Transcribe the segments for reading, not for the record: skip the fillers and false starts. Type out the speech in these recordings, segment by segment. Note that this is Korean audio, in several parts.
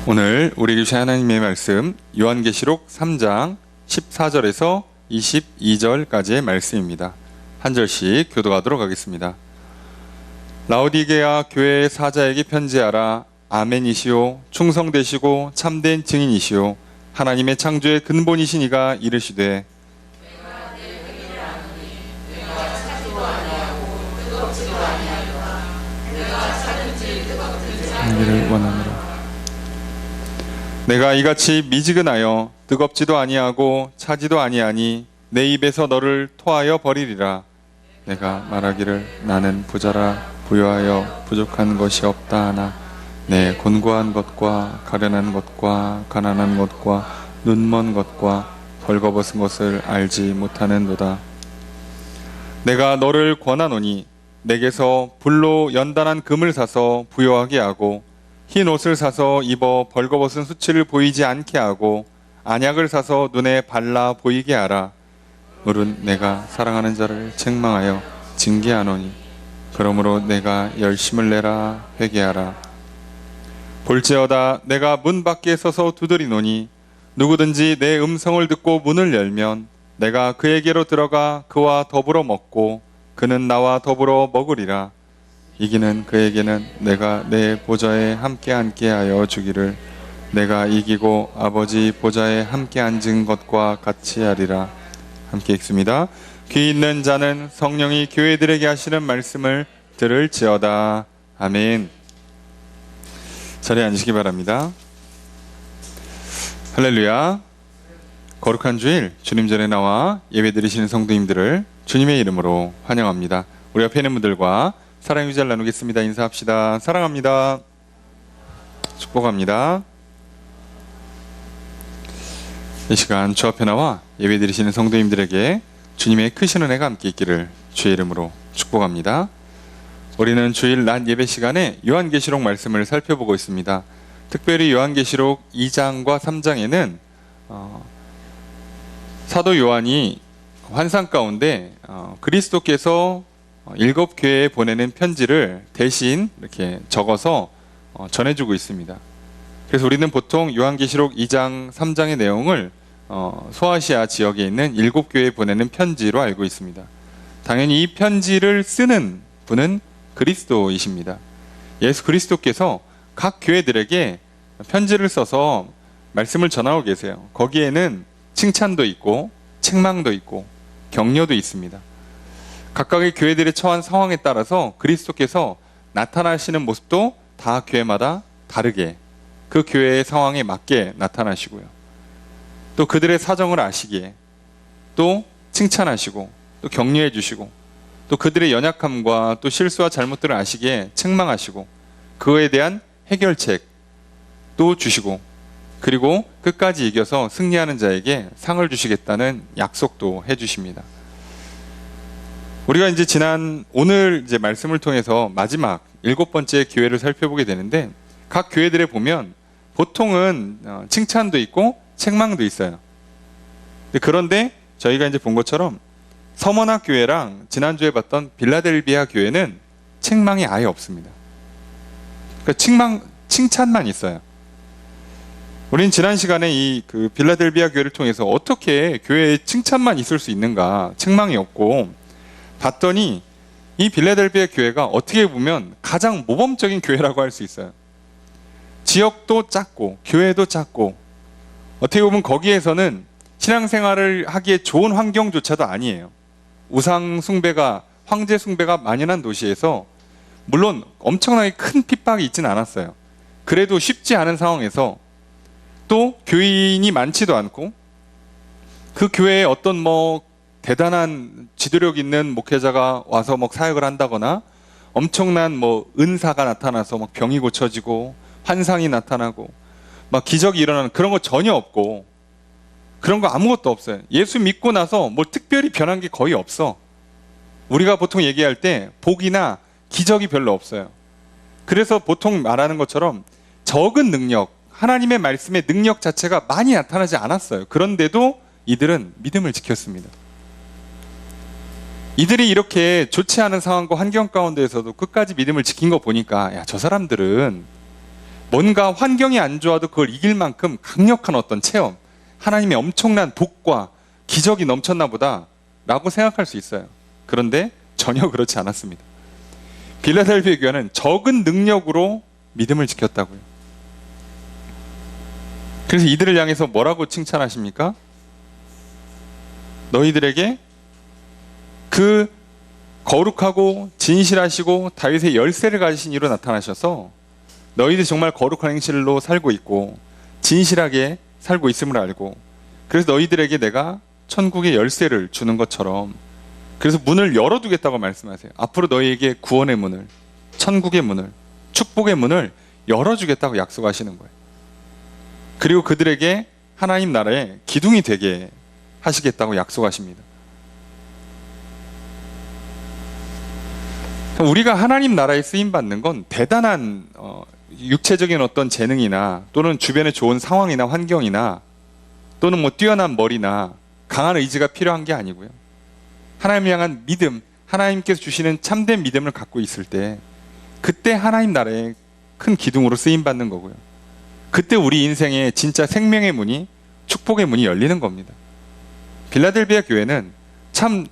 오늘 우리에게 주신 하나님의 말씀 요한계시록 3장 14절에서 22절까지의 말씀입니다. 한 절씩 교독하도록 하겠습니다. 라오디게아 교회의 사자에게 편지하라. 아멘이시오. 충성되시고 참된 증인이시오. 하나님의 창조의 근본이신 이가 이르시되 이를 원하노라. 내가 이같이 미지근하여 뜨겁지도 아니하고 차지도 아니하니 내 입에서 너를 토하여 버리리라. 내가 말하기를 나는 부자라 부유하여 부족한 것이 없다 하나 내 곤고한 것과 가련한 것과 가난한 것과 눈먼 것과 벌거벗은 것을 알지 못하는도다. 내가 너를 권하노니 내게서 불로 연단한 금을 사서 부요하게 하고 흰 옷을 사서 입어 벌거벗은 수치를 보이지 않게 하고 안약을 사서 눈에 발라 보이게 하라. 물은 내가 사랑하는 자를 책망하여 징계하노니 그러므로 내가 열심을 내라 회개하라. 볼지어다 내가 문 밖에 서서 두드리노니 누구든지 내 음성을 듣고 문을 열면 내가 그에게로 들어가 그와 더불어 먹고 그는 나와 더불어 먹으리라. 이기는 그에게는 내가 내 보좌에 함께 앉게 하여 주기를 내가 이기고 아버지 보좌에 함께 앉은 것과 같이 하리라. 함께 읽습니다. 귀 있는 자는 성령이 교회들에게 하시는 말씀을 들을지어다. 아멘. 자리에 앉으시기 바랍니다. 할렐루야. 거룩한 주일 주님 전에 나와 예배드리시는 성도님들을 주님의 이름으로 환영합니다. 우리 앞에 있는 분들과 사랑의 유자를 나누겠습니다. 인사합시다. 사랑합니다. 축복합니다. 이 시간 주 앞에 나와 예배드리시는 성도님들에게 주님의 크신 은혜가 함께 있기를 주의 이름으로 축복합니다. 우리는 주일 낮 예배 시간에 요한계시록 말씀을 살펴보고 있습니다. 특별히 요한계시록 2장과 3장에는 사도 요한이 환상 가운데 그리스도께서 7교회에 보내는 편지를 대신 이렇게 적어서 전해주고 있습니다. 그래서 우리는 보통 요한계시록 2장, 3장의 내용을 소아시아 지역에 있는 7교회에 보내는 편지로 알고 있습니다. 당연히 이 편지를 쓰는 분은 그리스도이십니다. 예수 그리스도께서 각 교회들에게 편지를 써서 말씀을 전하고 계세요. 거기에는 칭찬도 있고 책망도 있고 격려도 있습니다. 각각의 교회들의 처한 상황에 따라서 그리스도께서 나타나시는 모습도 다 교회마다 다르게 그 교회의 상황에 맞게 나타나시고요. 또 그들의 사정을 아시기에 또 칭찬하시고 또 격려해 주시고 또 그들의 연약함과 또 실수와 잘못들을 아시기에 책망하시고 그거에 대한 해결책도 주시고 그리고 끝까지 이겨서 승리하는 자에게 상을 주시겠다는 약속도 해주십니다. 우리가 이제 오늘 이제 말씀을 통해서 마지막 7번째 교회를 살펴보게 되는데 각 교회들에 보면 보통은 칭찬도 있고 책망도 있어요. 그런데 저희가 이제 본 것처럼 서머나 교회랑 지난주에 봤던 빌라델비아 교회는 책망이 아예 없습니다. 그러니까 칭찬만 있어요. 우린 지난 시간에 이 빌라델비아 교회를 통해서 어떻게 교회에 칭찬만 있을 수 있는가, 책망이 없고 봤더니 이 빌라델비아 교회가 어떻게 보면 가장 모범적인 교회라고 할 수 있어요. 지역도 작고 교회도 작고 어떻게 보면 거기에서는 신앙생활을 하기에 좋은 환경조차도 아니에요. 우상 숭배가, 황제 숭배가 만연한 도시에서 물론 엄청나게 큰 핍박이 있지는 않았어요. 그래도 쉽지 않은 상황에서 또 교인이 많지도 않고 그 교회에 어떤 대단한 지도력 있는 목회자가 와서 사역을 한다거나 엄청난 은사가 나타나서 병이 고쳐지고 환상이 나타나고 기적이 일어나는 그런 거 전혀 없고 그런 거 아무것도 없어요. 예수 믿고 나서 특별히 변한 게 거의 없어. 우리가 보통 얘기할 때 복이나 기적이 별로 없어요. 그래서 보통 말하는 것처럼 적은 능력, 하나님의 말씀의 능력 자체가 많이 나타나지 않았어요. 그런데도 이들은 믿음을 지켰습니다. 이들이 이렇게 좋지 않은 상황과 환경 가운데에서도 끝까지 믿음을 지킨 거 보니까 저 사람들은 뭔가 환경이 안 좋아도 그걸 이길 만큼 강력한 어떤 체험, 하나님의 엄청난 복과 기적이 넘쳤나 보다 라고 생각할 수 있어요. 그런데 전혀 그렇지 않았습니다. 빌라델피아 교회는 적은 능력으로 믿음을 지켰다고요. 그래서 이들을 향해서 뭐라고 칭찬하십니까? 너희들에게 그 거룩하고 진실하시고 다윗의 열쇠를 가지신 이로 나타나셔서 너희들이 정말 거룩한 행실로 살고 있고 진실하게 살고 있음을 알고, 그래서 너희들에게 내가 천국의 열쇠를 주는 것처럼, 그래서 문을 열어두겠다고 말씀하세요. 앞으로 너희에게 구원의 문을, 천국의 문을, 축복의 문을 열어주겠다고 약속하시는 거예요. 그리고 그들에게 하나님 나라의 기둥이 되게 하시겠다고 약속하십니다. 우리가 하나님 나라에 쓰임받는 건 대단한 육체적인 어떤 재능이나 또는 주변의 좋은 상황이나 환경이나 또는 뭐 뛰어난 머리나 강한 의지가 필요한 게 아니고요. 하나님을 향한 믿음, 하나님께서 주시는 참된 믿음을 갖고 있을 때 그때 하나님 나라의 큰 기둥으로 쓰임받는 거고요. 그때 우리 인생에 진짜 생명의 문이, 축복의 문이 열리는 겁니다. 빌라델비아 교회는 참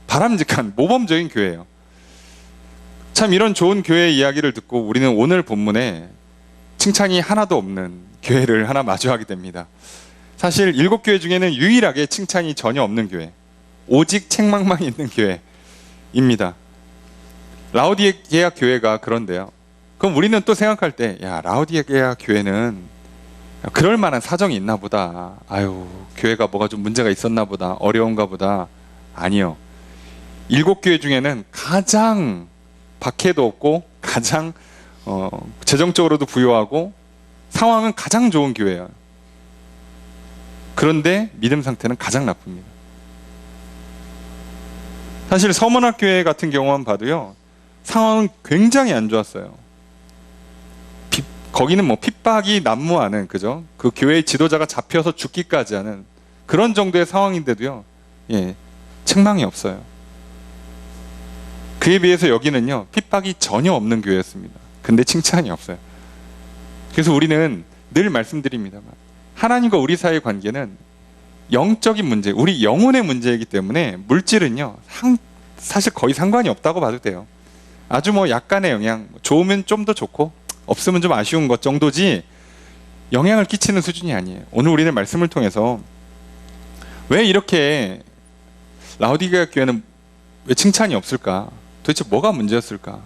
바람직한 모범적인 교회예요. 참 이런 좋은 교회의 이야기를 듣고 우리는 오늘 본문에 칭찬이 하나도 없는 교회를 하나 마주하게 됩니다. 사실 7교회 중에는 유일하게 칭찬이 전혀 없는 교회, 오직 책망만 있는 교회입니다. 라오디게아 교회가 그런데요. 그럼 우리는 또 생각할 때, 야, 라오디게아 교회는 그럴 만한 사정이 있나 보다. 아유, 교회가 뭐가 좀 문제가 있었나 보다. 어려운가 보다. 아니요. 7교회 중에는 가장 박해도 없고 가장 재정적으로도 부유하고 상황은 가장 좋은 교회예요. 그런데 믿음 상태는 가장 나쁩니다. 사실 서문학교회 같은 경우만 봐도요, 상황은 굉장히 안 좋았어요. 거기는 뭐 핍박이 난무하는, 그죠? 그 교회의 지도자가 잡혀서 죽기까지 하는 그런 정도의 상황인데도요, 예, 책망이 없어요. 그에 비해서 여기는요, 핍박이 전혀 없는 교회였습니다. 근데 칭찬이 없어요. 그래서 우리는 늘 말씀드립니다만, 하나님과 우리 사이의 관계는 영적인 문제, 우리 영혼의 문제이기 때문에 물질은요, 사실 거의 상관이 없다고 봐도 돼요. 아주 뭐 약간의 영향, 좋으면 좀 더 좋고 없으면 좀 아쉬운 것 정도지 영향을 끼치는 수준이 아니에요. 오늘 우리는 말씀을 통해서 왜 이렇게 라오디게아 교회는 왜 칭찬이 없을까? 도대체 뭐가 문제였을까?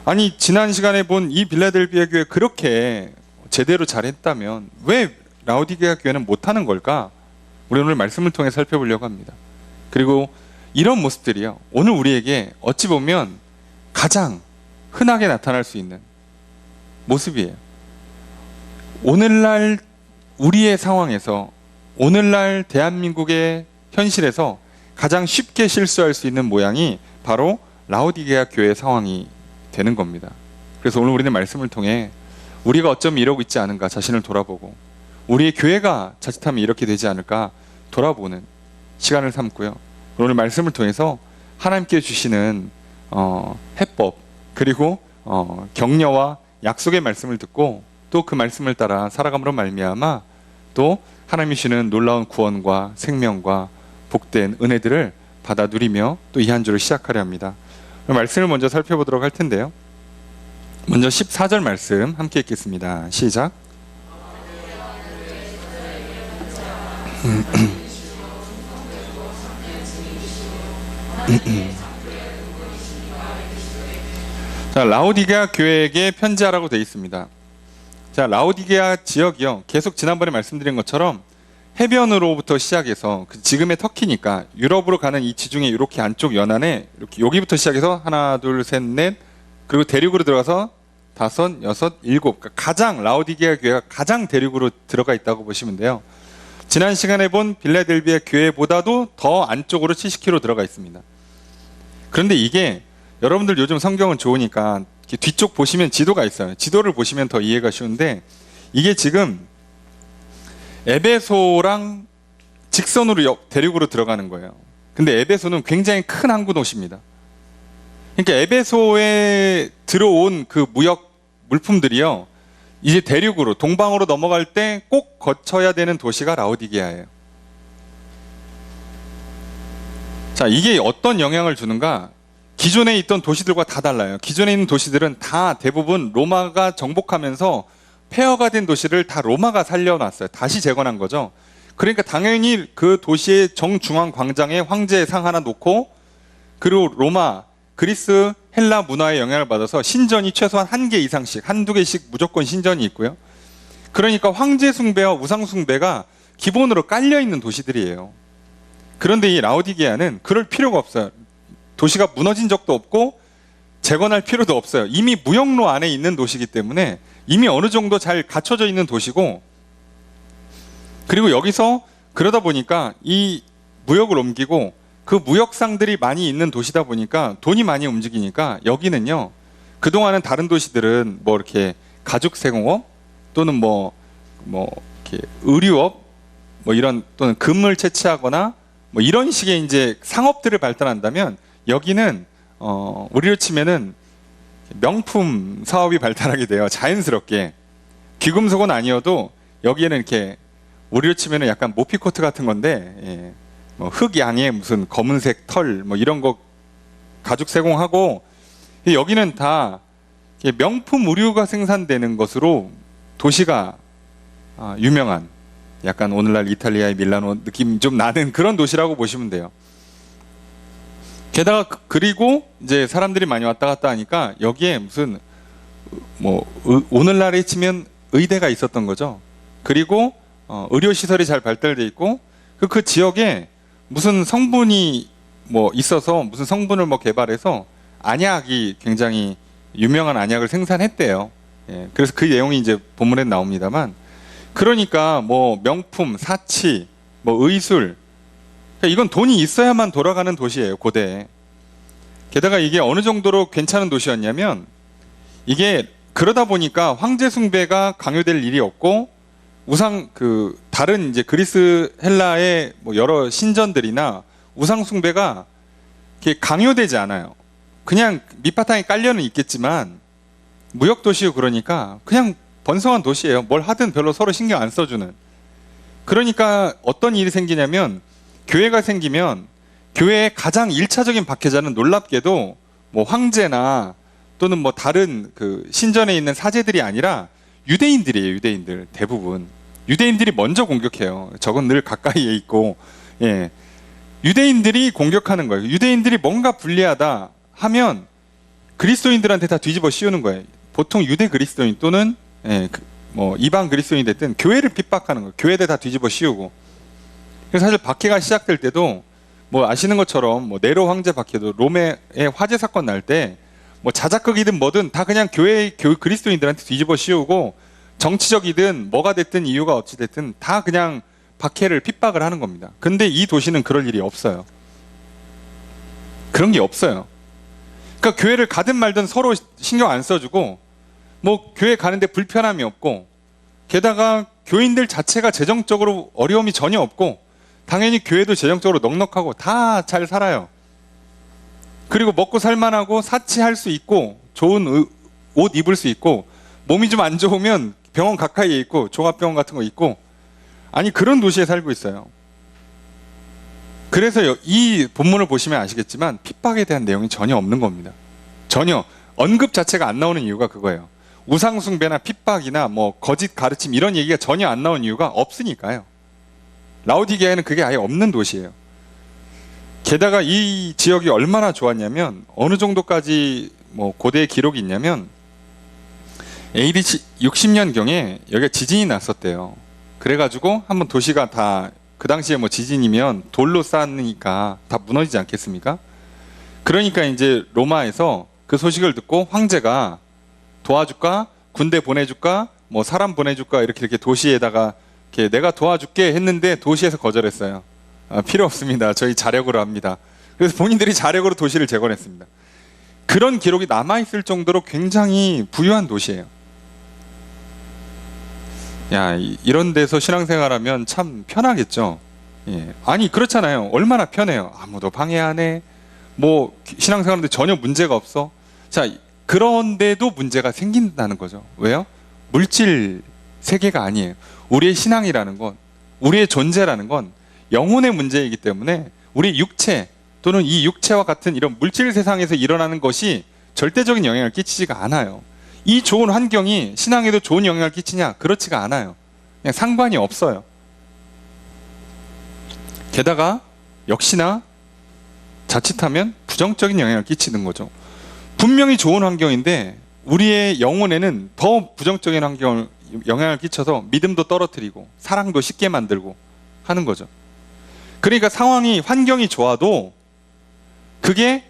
아니, 지난 시간에 본 이 빌라델비아 교회 그렇게 제대로 잘했다면 왜 라오디게아 교회는 못하는 걸까? 우리 오늘 말씀을 통해 살펴보려고 합니다. 그리고 이런 모습들이요, 오늘 우리에게 어찌 보면 가장 흔하게 나타날 수 있는 모습이에요. 오늘날 우리의 상황에서, 오늘날 대한민국의 현실에서 가장 쉽게 실수할 수 있는 모양이 바로 라오디게아 교회의 상황이 되는 겁니다. 그래서 오늘 우리는 말씀을 통해 우리가 어쩜 이러고 있지 않은가 자신을 돌아보고, 우리의 교회가 자칫하면 이렇게 되지 않을까 돌아보는 시간을 삼고요. 오늘 말씀을 통해서 하나님께 주시는 해법, 그리고 격려와 약속의 말씀을 듣고 또 그 말씀을 따라 살아감으로 말미암아 또 하나님이 주시는 놀라운 구원과 생명과 복된 은혜들을 받아 누리며 또 이 한 주를 시작하려 합니다. 말씀을 먼저 살펴보도록 할 텐데요. 먼저 14절 말씀 함께 읽겠습니다. 시작. 자, 라오디게아 교회에게 편지하라고 되어 있습니다. 자, 라오디게아 지역이요, 계속 지난번에 말씀드린 것처럼 해변으로부터 시작해서 지금의 터키니까 유럽으로 가는 이 지중해 이렇게 안쪽 연안에 이렇게 여기부터 시작해서 하나, 둘, 셋, 넷, 그리고 대륙으로 들어가서 5, 6, 7, 그러니까 가장 라오디게아 교회가 가장 대륙으로 들어가 있다고 보시면 돼요. 지난 시간에 본 빌라델비아 교회보다도 더 안쪽으로 70km 들어가 있습니다. 그런데 이게 여러분들 요즘 성경은 좋으니까 뒤쪽 보시면 지도가 있어요. 지도를 보시면 더 이해가 쉬운데, 이게 지금 에베소랑 직선으로 대륙으로 들어가는 거예요. 근데 에베소는 굉장히 큰 항구 도시입니다. 그러니까 에베소에 들어온 그 무역 물품들이요, 이제 대륙으로 동방으로 넘어갈 때 꼭 거쳐야 되는 도시가 라오디게아예요. 자, 이게 어떤 영향을 주는가? 기존에 있던 도시들과 다 달라요. 기존에 있는 도시들은 다 대부분 로마가 정복하면서 폐허가 된 도시를 다 로마가 살려놨어요. 다시 재건한 거죠. 그러니까 당연히 그 도시의 정중앙 광장에 황제의 상 하나 놓고, 그리고 로마, 그리스, 헬라 문화의 영향을 받아서 신전이 최소한 1개 이상씩, 1~2개씩 무조건 신전이 있고요. 그러니까 황제 숭배와 우상 숭배가 기본으로 깔려 있는 도시들이에요. 그런데 이 라오디게아는 그럴 필요가 없어요. 도시가 무너진 적도 없고 재건할 필요도 없어요. 이미 무역로 안에 있는 도시이기 때문에 이미 어느 정도 잘 갖춰져 있는 도시고, 그리고 여기서 그러다 보니까 이 무역을 옮기고 그 무역상들이 많이 있는 도시다 보니까 돈이 많이 움직이니까 여기는요, 그동안은 다른 도시들은 뭐 이렇게 가죽세공업 또는 뭐 이렇게 의류업 뭐 이런, 또는 금을 채취하거나 뭐 이런 식의 이제 상업들을 발달한다면, 여기는 우리로 치면은 명품 사업이 발달하게 돼요. 자연스럽게. 귀금속은 아니어도 여기에는 이렇게 우리로 치면은 약간 모피코트 같은 건데, 예, 뭐 흑양에 무슨 검은색 털 뭐 이런 거 가죽 세공하고, 여기는 다 명품 의류가 생산되는 것으로 도시가 유명한, 약간 오늘날 이탈리아의 밀라노 느낌 좀 나는 그런 도시라고 보시면 돼요. 게다가 그리고 이제 사람들이 많이 왔다 갔다 하니까 여기에 무슨 뭐 오늘날에 치면 의대가 있었던 거죠. 그리고 의료 시설이 잘 발달돼 있고, 그 지역에 무슨 성분이 뭐 있어서 무슨 성분을 뭐 개발해서 안약이 굉장히 유명한 안약을 생산했대요. 예, 그래서 그 내용이 이제 본문에 나옵니다만, 그러니까 뭐 명품, 사치, 뭐 의술, 그러니까 이건 돈이 있어야만 돌아가는 도시예요, 고대에. 게다가 이게 어느 정도로 괜찮은 도시였냐면, 이게 그러다 보니까 황제 숭배가 강요될 일이 없고, 우상 다른 이제 그리스 헬라의 뭐 여러 신전들이나 우상 숭배가 이렇게 강요되지 않아요. 그냥 밑바탕에 깔려는 있겠지만 무역 도시고, 그러니까 그냥 번성한 도시예요. 뭘 하든 별로 서로 신경 안 써주는. 그러니까 어떤 일이 생기냐면, 교회가 생기면 교회의 가장 1차적인 박해자는 놀랍게도 뭐 황제나 또는 뭐 다른 그 신전에 있는 사제들이 아니라 유대인들이에요. 유대인들 대부분. 유대인들이 먼저 공격해요. 적은 늘 가까이에 있고, 예, 유대인들이 공격하는 거예요. 유대인들이 뭔가 불리하다 하면 그리스도인들한테 다 뒤집어 씌우는 거예요. 보통 유대 그리스도인 또는 뭐 이방 그리스도인이 됐든 교회를 핍박하는 거예요. 교회들 다 뒤집어 씌우고. 그래서 사실 박해가 시작될 때도 뭐 아시는 것처럼 뭐 네로 황제 박해도 롬의 화재 사건 날 때 뭐 자작극이든 뭐든 다 그냥 교회 그리스도인들한테 뒤집어 씌우고, 정치적이든 뭐가 됐든 이유가 어찌 됐든 다 그냥 박해를 핍박을 하는 겁니다. 근데 이 도시는 그럴 일이 없어요. 그런 게 없어요. 그러니까 교회를 가든 말든 서로 신경 안 써주고, 뭐 교회 가는데 불편함이 없고, 게다가 교인들 자체가 재정적으로 어려움이 전혀 없고, 당연히 교회도 재정적으로 넉넉하고 다 잘 살아요. 그리고 먹고 살만하고 사치할 수 있고, 좋은 옷 입을 수 있고, 몸이 좀 안 좋으면 병원 가까이에 있고, 종합병원 같은 거 있고, 아니 그런 도시에 살고 있어요. 그래서 이 본문을 보시면 아시겠지만 핍박에 대한 내용이 전혀 없는 겁니다. 전혀 언급 자체가 안 나오는 이유가 그거예요. 우상숭배나 핍박이나 뭐 거짓 가르침 이런 얘기가 전혀 안 나온 이유가 없으니까요. 라오디게아에는 그게 아예 없는 도시예요. 게다가 이 지역이 얼마나 좋았냐면, 어느 정도까지 뭐 고대의 기록이 있냐면, AD 60년경에 여기가 지진이 났었대요. 그래가지고 한번 도시가 다, 그 당시에 뭐 지진이면 돌로 쌓으니까 다 무너지지 않겠습니까? 그러니까 이제 로마에서 그 소식을 듣고 황제가 도와줄까? 군대 보내줄까? 뭐 사람 보내줄까? 이렇게 도시에다가 이렇게 내가 도와줄게 했는데 도시에서 거절했어요. 필요 없습니다. 저희 자력으로 합니다. 그래서 본인들이 자력으로 도시를 재건했습니다. 그런 기록이 남아있을 정도로 굉장히 부유한 도시예요. 야, 이런 데서 신앙생활하면 참 편하겠죠. 예. 아니 그렇잖아요. 얼마나 편해요. 아무도 방해 안 해. 뭐 신앙생활하는데 전혀 문제가 없어. 자, 그런데도 문제가 생긴다는 거죠. 왜요? 물질 세계가 아니에요. 우리의 신앙이라는 건, 우리의 존재라는 건 영혼의 문제이기 때문에 우리 육체 또는 이 육체와 같은 이런 물질 세상에서 일어나는 것이 절대적인 영향을 끼치지가 않아요. 이 좋은 환경이 신앙에도 좋은 영향을 끼치냐? 그렇지가 않아요. 그냥 상관이 없어요. 게다가 역시나 자칫하면 부정적인 영향을 끼치는 거죠. 분명히 좋은 환경인데 우리의 영혼에는 더 부정적인 영향을 끼쳐서 믿음도 떨어뜨리고 사랑도 쉽게 만들고 하는 거죠. 그러니까 환경이 좋아도 그게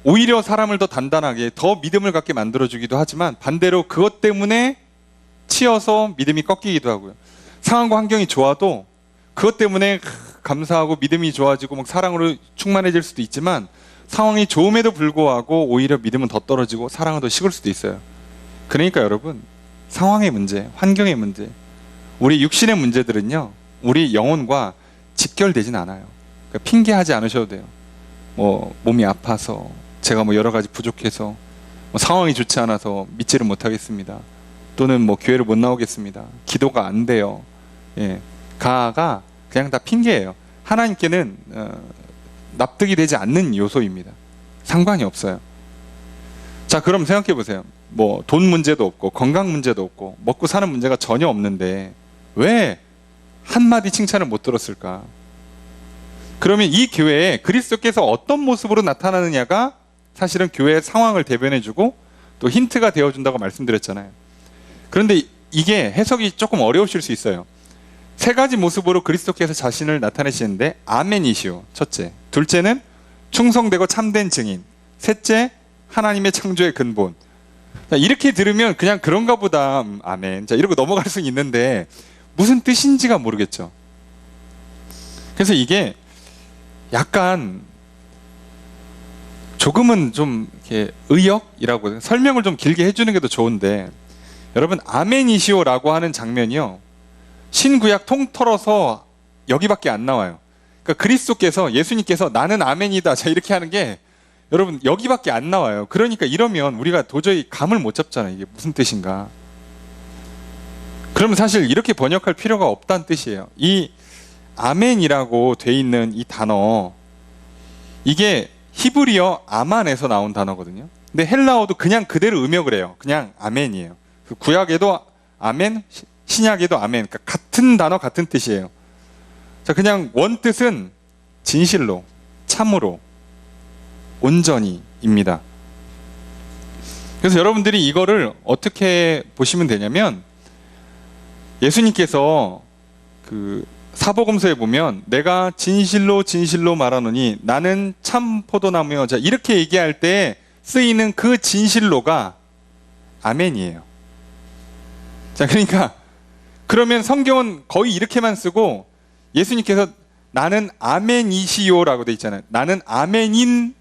오히려 사람을 더 단단하게, 더 믿음을 갖게 만들어주기도 하지만 반대로 그것 때문에 치여서 믿음이 꺾이기도 하고요. 상황과 환경이 좋아도 그것 때문에 감사하고 믿음이 좋아지고 막 사랑으로 충만해질 수도 있지만 상황이 좋음에도 불구하고 오히려 믿음은 더 떨어지고 사랑은 더 식을 수도 있어요. 그러니까 여러분, 상황의 문제, 환경의 문제, 우리 육신의 문제들은요, 우리 영혼과 직결되진 않아요. 그러니까 핑계하지 않으셔도 돼요. 몸이 아파서, 제가 여러 가지 부족해서, 상황이 좋지 않아서 믿지를 못하겠습니다. 또는 교회를 못 나오겠습니다. 기도가 안 돼요. 예, 가가 그냥 다 핑계예요. 하나님께는 납득이 되지 않는 요소입니다. 상관이 없어요. 자, 그럼 생각해 보세요. 돈 문제도 없고 건강 문제도 없고 먹고 사는 문제가 전혀 없는데 왜 한마디 칭찬을 못 들었을까? 그러면 이 교회에 그리스도께서 어떤 모습으로 나타나느냐가 사실은 교회의 상황을 대변해주고 또 힌트가 되어준다고 말씀드렸잖아요. 그런데 이게 해석이 조금 어려우실 수 있어요. 세 가지 모습으로 그리스도께서 자신을 나타내시는데 아멘이시오, 첫째. 둘째는 충성되고 참된 증인. 셋째, 하나님의 창조의 근본. 자, 이렇게 들으면 그냥 그런가 보다, 아멘. 자, 이러고 넘어갈 수 있는데 무슨 뜻인지가 모르겠죠. 그래서 이게 약간 조금은 좀 이렇게 의역이라고 설명을 좀 길게 해주는 게 더 좋은데, 여러분, 아멘이시오라고 하는 장면이요, 신구약 통틀어서 여기밖에 안 나와요. 그러니까 그리스도께서, 예수님께서 나는 아멘이다, 자, 이렇게 하는 게 여러분 여기밖에 안 나와요. 그러니까 이러면 우리가 도저히 감을 못 잡잖아요. 이게 무슨 뜻인가. 그러면 사실 이렇게 번역할 필요가 없다는 뜻이에요. 이 아멘이라고 돼 있는 이 단어, 이게 히브리어 아만에서 나온 단어거든요. 근데 헬라어도 그냥 그대로 음역을 해요. 그냥 아멘이에요. 그 구약에도 아멘, 신약에도 아멘. 그러니까 같은 단어, 같은 뜻이에요. 자, 그냥 원뜻은 진실로, 참으로, 온전히입니다. 그래서 여러분들이 이거를 어떻게 보시면 되냐면, 예수님께서 그 사복음서에 보면 내가 진실로 진실로 말하노니 나는 참 포도나무여, 자, 이렇게 얘기할 때 쓰이는 그 진실로가 아멘이에요. 자, 그러니까 그러면 성경은 거의 이렇게만 쓰고 예수님께서 나는 아멘이시오라고 돼 있잖아요. 나는 아멘인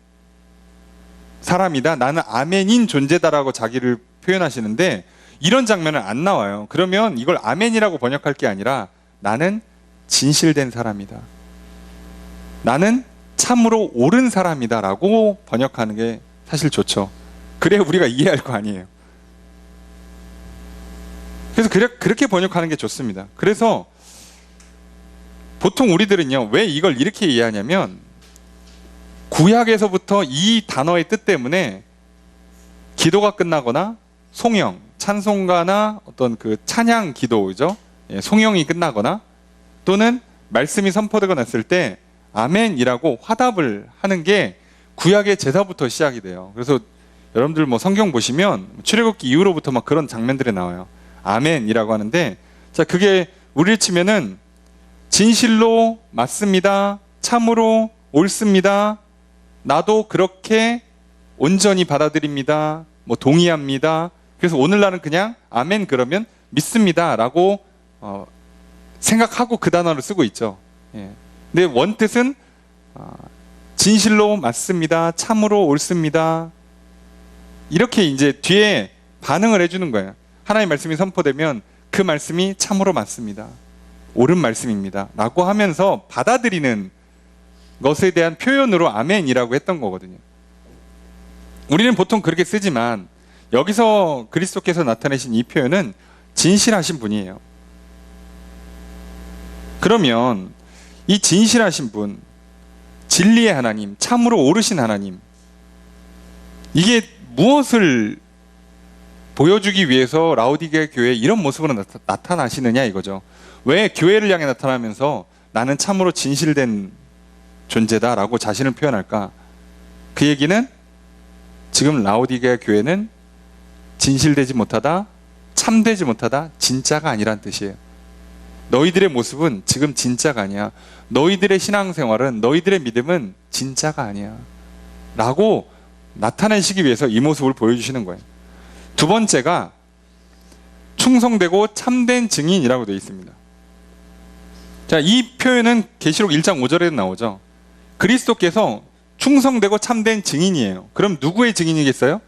사람이다, 나는 아멘인 존재다라고 자기를 표현하시는데 이런 장면은 안 나와요. 그러면 이걸 아멘이라고 번역할 게 아니라 나는 진실된 사람이다, 나는 참으로 옳은 사람이다 라고 번역하는 게 사실 좋죠. 그래야 우리가 이해할 거 아니에요. 그래서 그렇게 번역하는 게 좋습니다. 그래서 보통 우리들은요, 왜 이걸 이렇게 이해하냐면, 구약에서부터 이 단어의 뜻 때문에 기도가 끝나거나 송영, 찬송가나 어떤 그 찬양 기도죠, 예, 송영이 끝나거나 또는 말씀이 선포되고 났을 때 아멘이라고 화답을 하는 게 구약의 제사부터 시작이 돼요. 그래서 여러분들 성경 보시면 출애굽기 이후로부터 막 그런 장면들이 나와요. 아멘이라고 하는데, 자, 그게 우리를 치면은 진실로 맞습니다, 참으로 옳습니다, 나도 그렇게 온전히 받아들입니다, 동의합니다. 그래서 오늘날은 그냥 아멘 그러면 믿습니다 라고 생각하고 그 단어를 쓰고 있죠. 예. 근데 원뜻은 진실로 맞습니다, 참으로 옳습니다, 이렇게 이제 뒤에 반응을 해주는 거예요. 하나님의 말씀이 선포되면 그 말씀이 참으로 맞습니다, 옳은 말씀입니다 라고 하면서 받아들이는 것에 대한 표현으로 아멘이라고 했던 거거든요. 우리는 보통 그렇게 쓰지만 여기서 그리스도께서 나타내신 이 표현은 진실하신 분이에요. 그러면 이 진실하신 분, 진리의 하나님, 참으로 오르신 하나님, 이게 무엇을 보여주기 위해서 라오디게아 교회에 이런 모습으로 나타나시느냐 이거죠. 왜 교회를 향해 나타나면서 나는 참으로 진실된 존재다라고 자신을 표현할까? 그 얘기는 지금 라오디게아 교회는 진실되지 못하다, 참되지 못하다, 진짜가 아니란 뜻이에요. 너희들의 모습은 지금 진짜가 아니야. 너희들의 신앙생활은, 너희들의 믿음은 진짜가 아니야 라고 나타내시기 위해서 이 모습을 보여주시는 거예요. 두 번째가 충성되고 참된 증인이라고 되어 있습니다. 자, 이 표현은 계시록 1장 5절에 나오죠. 그리스도께서 충성되고 참된 증인이에요. 그럼 누구의 증인이겠어요?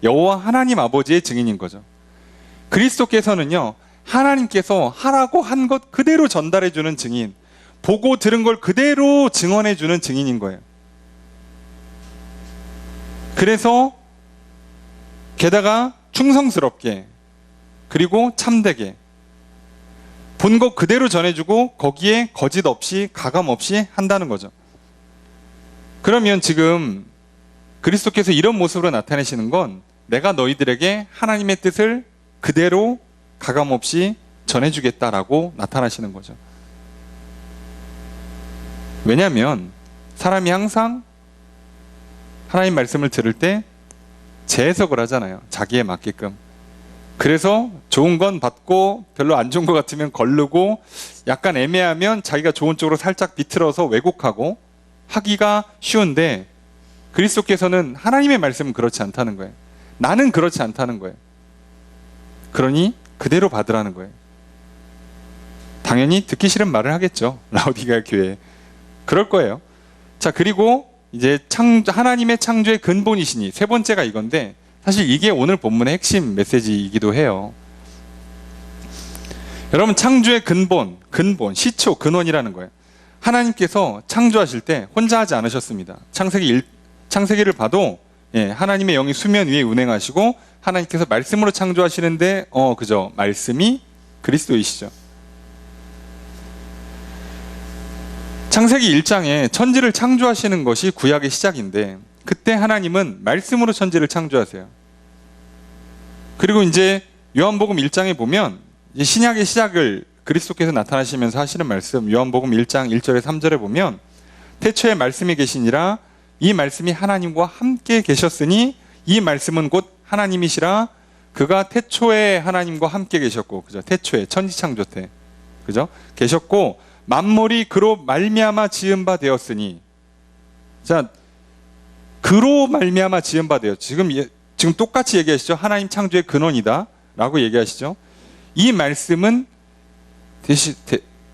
여호와 하나님 아버지의 증인인 거죠. 그리스도께서는요, 하나님께서 하라고 한 것 그대로 전달해 주는 증인, 보고 들은 걸 그대로 증언해 주는 증인인 거예요. 그래서 게다가 충성스럽게, 그리고 참되게 본 것 그대로 전해주고 거기에 거짓 없이 가감 없이 한다는 거죠. 그러면 지금 그리스도께서 이런 모습으로 나타내시는 건 내가 너희들에게 하나님의 뜻을 그대로 가감 없이 전해주겠다라고 나타나시는 거죠. 왜냐하면 사람이 항상 하나님 말씀을 들을 때 재해석을 하잖아요. 자기에 맞게끔. 그래서 좋은 건 받고 별로 안 좋은 것 같으면 거르고, 약간 애매하면 자기가 좋은 쪽으로 살짝 비틀어서 왜곡하고 하기가 쉬운데, 그리스도께서는 하나님의 말씀은 그렇지 않다는 거예요. 나는 그렇지 않다는 거예요. 그러니 그대로 받으라는 거예요. 당연히 듣기 싫은 말을 하겠죠. 라오디게아 교회에. 그럴 거예요. 자, 그리고 이제 하나님의 창조의 근본이시니, 세 번째가 이건데, 사실 이게 오늘 본문의 핵심 메시지이기도 해요. 여러분, 창조의 근본, 시초, 근원이라는 거예요. 하나님께서 창조하실 때 혼자 하지 않으셨습니다. 창세기를 봐도 하나님의 영이 수면 위에 운행하시고 하나님께서 말씀으로 창조하시는데 그죠? 말씀이 그리스도이시죠. 창세기 1장에 천지를 창조하시는 것이 구약의 시작인데, 그때 하나님은 말씀으로 천지를 창조하세요. 그리고 이제 요한복음 1장에 보면 신약의 시작을 그리스도께서 나타나시면서 하시는 말씀, 요한복음 1장 1절에 3절에 보면 태초에 말씀이 계시니라, 이 말씀이 하나님과 함께 계셨으니 이 말씀은 곧 하나님이시라, 그가 태초에 하나님과 함께 계셨고, 그죠? 태초에 천지 창조 때, 그죠? 계셨고 만물이 그로 말미암아 지은 바 되었으니, 자, 그로 말미암아 지은 바 되었죠. 지금 똑같이 얘기하시죠. 하나님 창조의 근원이다 라고 얘기하시죠. 이 말씀은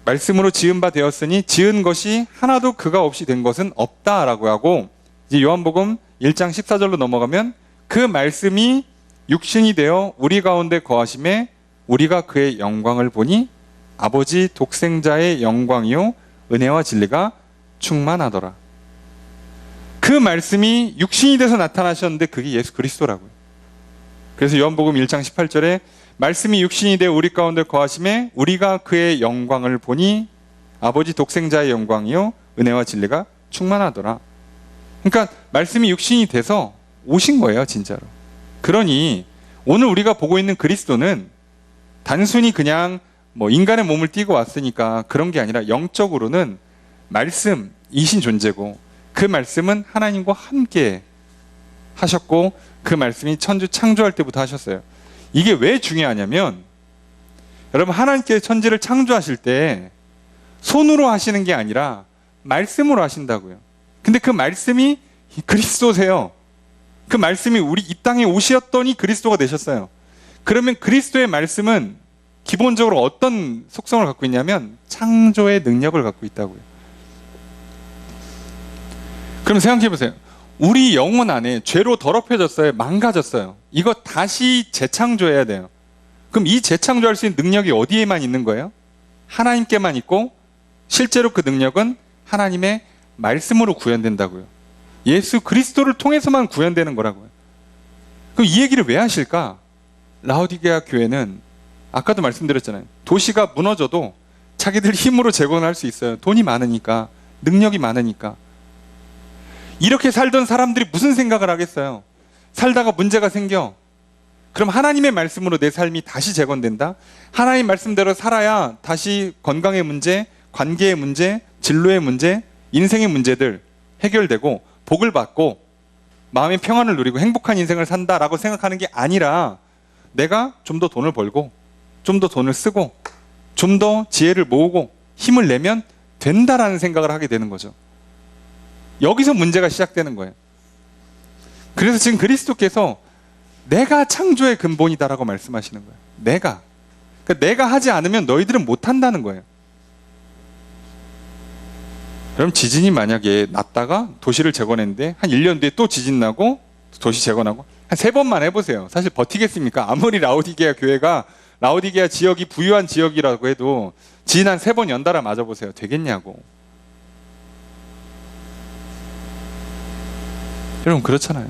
말씀으로 지은 바 되었으니 지은 것이 하나도 그가 없이 된 것은 없다라고 하고, 이제 요한복음 1장 14절로 넘어가면 그 말씀이 육신이 되어 우리 가운데 거하심에 우리가 그의 영광을 보니 아버지 독생자의 영광이요 은혜와 진리가 충만하더라. 그 말씀이 육신이 돼서 나타나셨는데 그게 예수 그리스도라고요. 그래서 요한복음 1장 18절에 말씀이 육신이 되어 우리 가운데 거하심에 우리가 그의 영광을 보니 아버지 독생자의 영광이요 은혜와 진리가 충만하더라. 그러니까 말씀이 육신이 돼서 오신 거예요, 진짜로. 그러니 오늘 우리가 보고 있는 그리스도는 단순히 그냥 인간의 몸을 띠고 왔으니까 그런 게 아니라 영적으로는 말씀이신 존재고, 그 말씀은 하나님과 함께 하셨고 그 말씀이 천주 창조할 때부터 하셨어요. 이게 왜 중요하냐면, 여러분, 하나님께서 천지를 창조하실 때 손으로 하시는 게 아니라 말씀으로 하신다고요. 근데 그 말씀이 그리스도세요. 그 말씀이 이 땅에 오셨더니 그리스도가 되셨어요. 그러면 그리스도의 말씀은 기본적으로 어떤 속성을 갖고 있냐면 창조의 능력을 갖고 있다고요. 그럼 생각해 보세요. 우리 영혼 안에 죄로 더럽혀졌어요. 망가졌어요. 이거 다시 재창조해야 돼요. 그럼 이 재창조할 수 있는 능력이 어디에만 있는 거예요? 하나님께만 있고, 실제로 그 능력은 하나님의 말씀으로 구현된다고요. 예수 그리스도를 통해서만 구현되는 거라고요. 그럼 이 얘기를 왜 하실까? 라오디게아 교회는 아까도 말씀드렸잖아요. 도시가 무너져도 자기들 힘으로 재건할 수 있어요. 돈이 많으니까, 능력이 많으니까. 이렇게 살던 사람들이 무슨 생각을 하겠어요? 살다가 문제가 생겨. 그럼 하나님의 말씀으로 내 삶이 다시 재건된다? 하나님 말씀대로 살아야 다시 건강의 문제, 관계의 문제, 진로의 문제, 인생의 문제들 해결되고 복을 받고 마음의 평안을 누리고 행복한 인생을 산다라고 생각하는 게 아니라 내가 좀 더 돈을 벌고 좀 더 돈을 쓰고 좀 더 지혜를 모으고 힘을 내면 된다라는 생각을 하게 되는 거죠. 여기서 문제가 시작되는 거예요. 그래서 지금 그리스도께서 내가 창조의 근본이다라고 말씀하시는 거예요. 그러니까 내가 하지 않으면 너희들은 못한다는 거예요. 그럼 지진이 만약에 났다가 도시를 재건했는데 한 1년 뒤에 또 지진 나고 도시 재건하고 한 3번만 해보세요. 사실 버티겠습니까? 아무리 라오디게아 교회가 라오디게아 지역이 부유한 지역이라고 해도 지진 한 3번 연달아 맞아보세요. 되겠냐고. 여러분 그렇잖아요.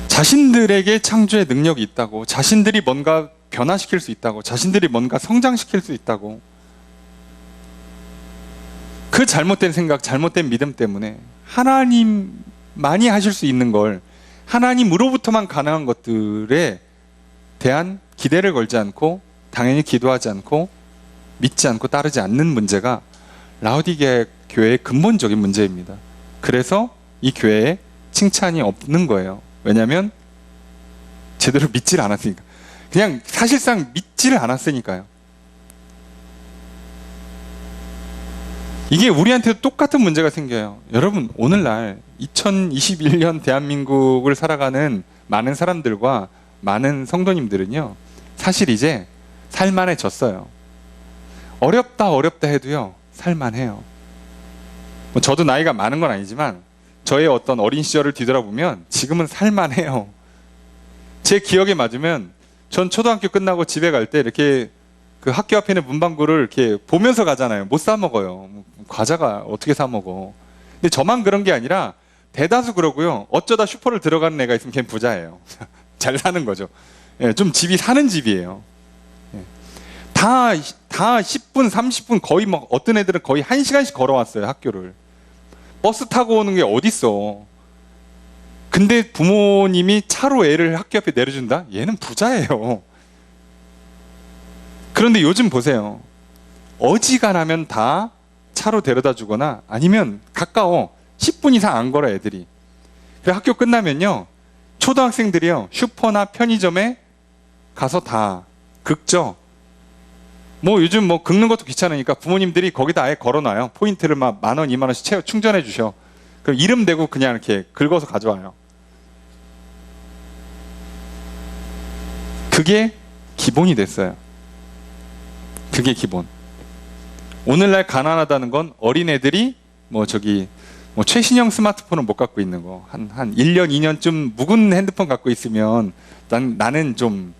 자신들에게 창조의 능력이 있다고, 자신들이 뭔가 변화시킬 수 있다고, 자신들이 뭔가 성장시킬 수 있다고, 그 잘못된 생각, 잘못된 믿음 때문에 하나님만이 하실 수 있는 걸, 하나님으로부터만 가능한 것들에 대한 기대를 걸지 않고 당연히 기도하지 않고 믿지 않고 따르지 않는 문제가 라오디게아 교회의 근본적인 문제입니다. 그래서 이 교회에 칭찬이 없는 거예요. 왜냐하면 제대로 믿지를 않았으니까. 그냥 사실상 믿지를 않았으니까요. 이게 우리한테도 똑같은 문제가 생겨요. 여러분 오늘날 2021년 대한민국을 살아가는 많은 사람들과 많은 성도님들은요, 사실 이제 살만해졌어요. 어렵다 해도요 살만해요. 뭐 저도 나이가 많은 건 아니지만 저의 어떤 어린 시절을 뒤돌아보면 지금은 살만해요. 제 기억에 맞으면 전 초등학교 끝나고 집에 갈 때 이렇게 그 학교 앞에 있는 문방구를 이렇게 보면서 가잖아요. 못 사 먹어요. 과자가 어떻게 사 먹어. 근데 저만 그런 게 아니라 대다수 그러고요. 어쩌다 슈퍼를 들어가는 애가 있으면 걔는 부자예요. 잘 사는 거죠. 예, 좀 집이 사는 집이에요. 예. 다 10분, 30분 거의 막 어떤 애들은 거의 1시간씩 걸어왔어요, 학교를. 버스 타고 오는 게 어딨어. 근데 부모님이 차로 애를 학교 앞에 내려준다? 얘는 부자예요. 그런데 요즘 보세요. 어지간하면 다 차로 데려다 주거나 아니면 가까워. 10분 이상 안 걸어 애들이. 그래서 학교 끝나면요, 초등학생들이요 슈퍼나 편의점에 가서 다 긁죠. 뭐 요즘 뭐 긁는 것도 귀찮으니까 부모님들이 거기다 아예 걸어놔요. 포인트를 막 10,000원, 20,000원씩 충전해 주셔. 그럼 이름 대고 그냥 이렇게 긁어서 가져와요. 그게 기본이 됐어요. 그게 기본. 오늘날 가난하다는 건 어린애들이 뭐 최신형 스마트폰을 못 갖고 있는 거. 한 1년, 2년쯤 묵은 핸드폰 갖고 있으면 나는 좀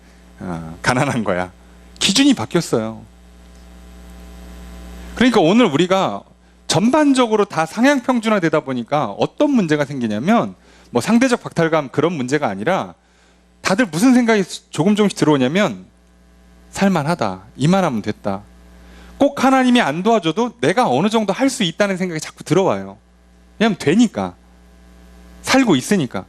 가난한 거야. 기준이 바뀌었어요. 그러니까 오늘 우리가 전반적으로 다 상향평준화 되다 보니까 어떤 문제가 생기냐면 뭐 상대적 박탈감 그런 문제가 아니라 다들 무슨 생각이 조금씩 들어오냐면 살만하다. 이만하면 됐다. 꼭 하나님이 안 도와줘도 내가 어느 정도 할 수 있다는 생각이 자꾸 들어와요. 왜냐면 되니까. 살고 있으니까.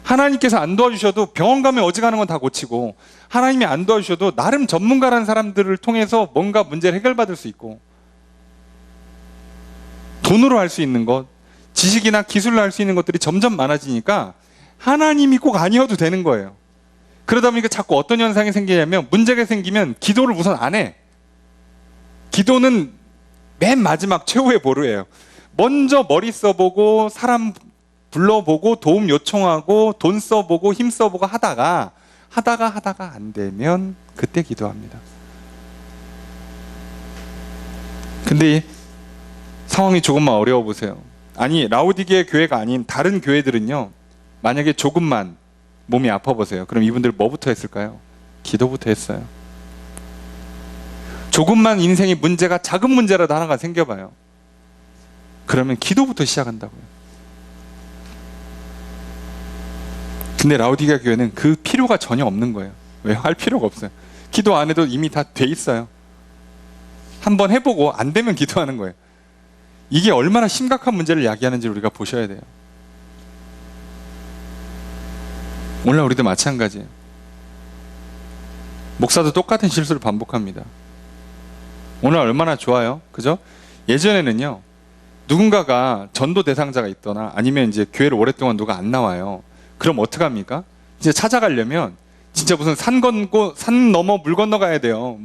하나님께서 안 도와주셔도 병원 가면 어지간한 건 다 고치고, 하나님이 안 도와주셔도 나름 전문가라는 사람들을 통해서 뭔가 문제를 해결받을 수 있고, 돈으로 할 수 있는 것, 지식이나 기술로 할 수 있는 것들이 점점 많아지니까 하나님이 꼭 아니어도 되는 거예요. 그러다 보니까 자꾸 어떤 현상이 생기냐면, 문제가 생기면 기도를 우선 안 해. 기도는 맨 마지막 최후의 보루예요. 먼저 머리 써보고 사람 불러보고 도움 요청하고 돈 써보고 힘 써보고 하다가 안 되면 그때 기도합니다. 근데 상황이 조금만 어려워 보세요. 아니 라오디게아 교회가 아닌 다른 교회들은요, 만약에 조금만 몸이 아파 보세요. 그럼 이분들 뭐부터 했을까요? 기도부터 했어요. 조금만 인생의 문제가 작은 문제라도 하나가 생겨봐요. 그러면 기도부터 시작한다고요. 근데 라오디게아 교회는 그 필요가 전혀 없는 거예요. 왜요? 할 필요가 없어요. 기도 안 해도 이미 다 돼 있어요. 한번 해보고 안 되면 기도하는 거예요. 이게 얼마나 심각한 문제를 야기하는지 우리가 보셔야 돼요. 오늘 우리도 마찬가지예요. 목사도 똑같은 실수를 반복합니다. 오늘 얼마나 좋아요, 그죠? 예전에는요, 누군가가 전도 대상자가 있거나 아니면 이제 교회를 오랫동안 누가 안 나와요. 그럼 어떡합니까? 이제 찾아가려면 진짜 무슨 산 넘어 물 건너가야 돼요.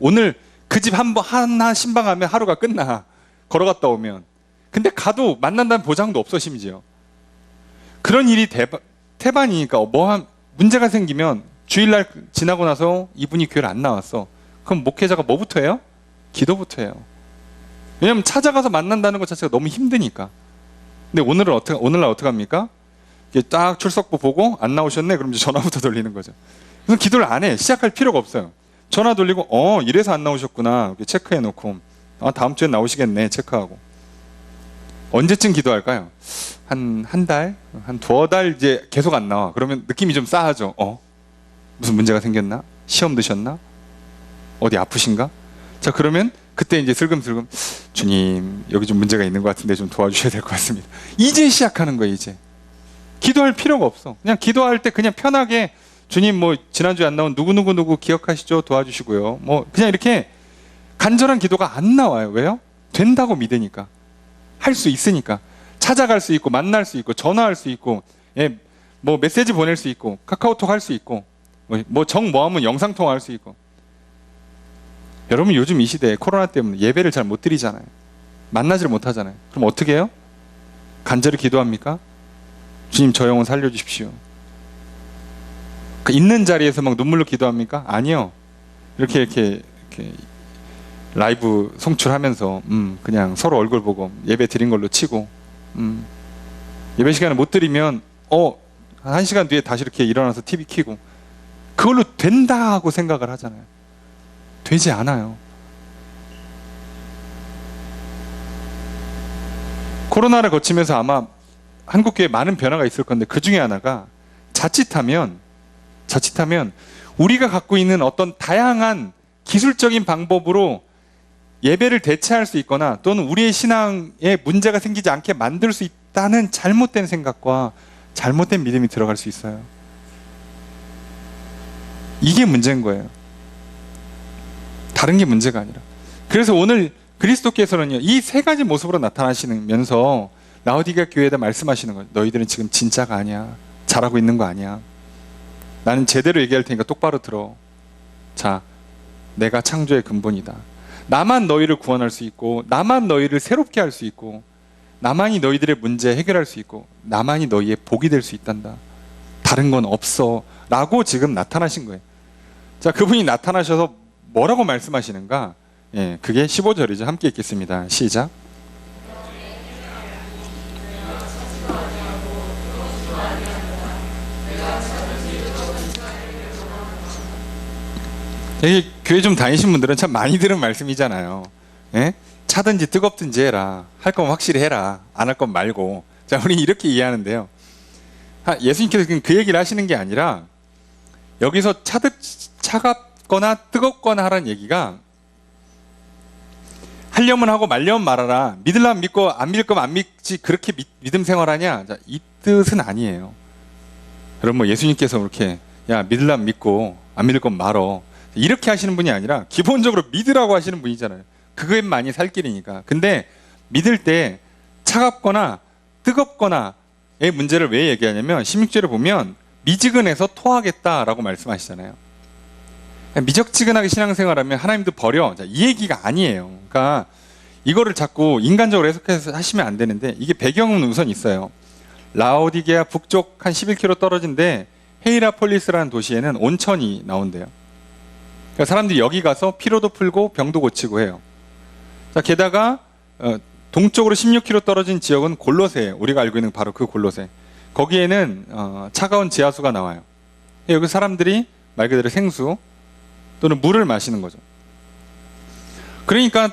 오늘 그 집 하나 신방하면 하루가 끝나. 걸어갔다 오면. 근데 가도 만난다는 보장도 없어, 심지어. 그런 일이 태반이니까 문제가 생기면 주일날 지나고 나서 이분이 교회를 안 나왔어. 그럼 목회자가 뭐부터 해요? 기도부터 해요. 왜냐면 찾아가서 만난다는 것 자체가 너무 힘드니까. 근데 오늘날 어떻게 합니까? 딱 출석부 보고 안 나오셨네? 그럼 이제 전화부터 돌리는 거죠. 그래서 기도를 안 해. 시작할 필요가 없어요. 전화 돌리고 이래서 안 나오셨구나. 이렇게 체크해놓고 다음 주에 나오시겠네. 체크하고. 언제쯤 기도할까요? 한 달? 한 두어 달 이제 계속 안 나와. 그러면 느낌이 좀 싸하죠. 무슨 문제가 생겼나? 시험 드셨나? 어디 아프신가? 자, 그러면 그때 이제 슬금슬금 주님, 여기 좀 문제가 있는 것 같은데 좀 도와주셔야 될 것 같습니다. 이제 시작하는 거예요, 이제. 기도할 필요가 없어. 그냥 기도할 때 그냥 편하게 주님 지난주에 안 나온 누구 기억하시죠? 도와주시고요. 그냥 이렇게 간절한 기도가 안 나와요. 왜요? 된다고 믿으니까. 할 수 있으니까. 찾아갈 수 있고, 만날 수 있고, 전화할 수 있고, 메시지 보낼 수 있고, 카카오톡 할 수 있고, 모으면 영상통화 할 수 있고. 여러분 요즘 이 시대에 코로나 때문에 예배를 잘 못 드리잖아요. 만나지를 못하잖아요. 그럼 어떻게 해요? 간절히 기도합니까? 주님, 저 영혼 살려주십시오. 있는 자리에서 막 눈물로 기도합니까? 아니요. 이렇게 라이브 송출하면서 그냥 서로 얼굴 보고 예배 드린 걸로 치고 예배 시간을 못 드리면 한 시간 뒤에 다시 이렇게 일어나서 TV 켜고 그걸로 된다고 생각을 하잖아요. 되지 않아요. 코로나를 거치면서 아마 한국교회에 많은 변화가 있을 건데 그 중에 하나가 자칫하면 우리가 갖고 있는 어떤 다양한 기술적인 방법으로 예배를 대체할 수 있거나 또는 우리의 신앙에 문제가 생기지 않게 만들 수 있다는 잘못된 생각과 잘못된 믿음이 들어갈 수 있어요. 이게 문제인 거예요. 다른 게 문제가 아니라. 그래서 오늘 그리스도께서는요, 이 세 가지 모습으로 나타나시면서 라오디게아 교회에다 말씀하시는 거예요. 너희들은 지금 진짜가 아니야. 잘하고 있는 거 아니야. 나는 제대로 얘기할 테니까 똑바로 들어. 자, 내가 창조의 근본이다. 나만 너희를 구원할 수 있고, 나만 너희를 새롭게 할 수 있고, 나만이 너희들의 문제 해결할 수 있고, 나만이 너희의 복이 될 수 있단다. 다른 건 없어. 라고 지금 나타나신 거예요. 자, 그분이 나타나셔서 뭐라고 말씀하시는가? 그게 15절이죠. 함께 읽겠습니다. 시작. 여기 교회 좀 다니신 분들은 참 많이 들은 말씀이잖아요. 차든지 뜨겁든지 해라. 할 거면 확실히 해라. 안 할 건 말고. 자, 우리 이렇게 이해하는데요. 예수님께서 그 얘기를 하시는 게 아니라 여기서 차갑거나 뜨겁거나 하라는 얘기가 하려면 하고 말려면 말아라. 믿으려면 믿고 안 믿을 거면 안 믿지. 그렇게 믿음 생활하냐? 자, 이 뜻은 아니에요. 여러분 예수님께서 그렇게 믿으려면 믿고 안 믿을 건 말어. 이렇게 하시는 분이 아니라 기본적으로 믿으라고 하시는 분이잖아요. 그것만이 살 길이니까. 근데 믿을 때 차갑거나 뜨겁거나의 문제를 왜 얘기하냐면 16절에 보면 미지근해서 토하겠다라고 말씀하시잖아요. 미적지근하게 신앙생활하면 하나님도 버려. 자, 이 얘기가 아니에요. 그러니까 이거를 자꾸 인간적으로 해석해서 하시면 안 되는데 이게 배경은 우선 있어요. 라오디게아 북쪽 한 11km 떨어진데 헤이라폴리스라는 도시에는 온천이 나온대요. 그러니까 사람들이 여기 가서 피로도 풀고 병도 고치고 해요. 자, 게다가 동쪽으로 16km 떨어진 지역은 골로새예요. 우리가 알고 있는 바로 그 골로새. 거기에는 차가운 지하수가 나와요. 여기 사람들이 말 그대로 생수 또는 물을 마시는 거죠. 그러니까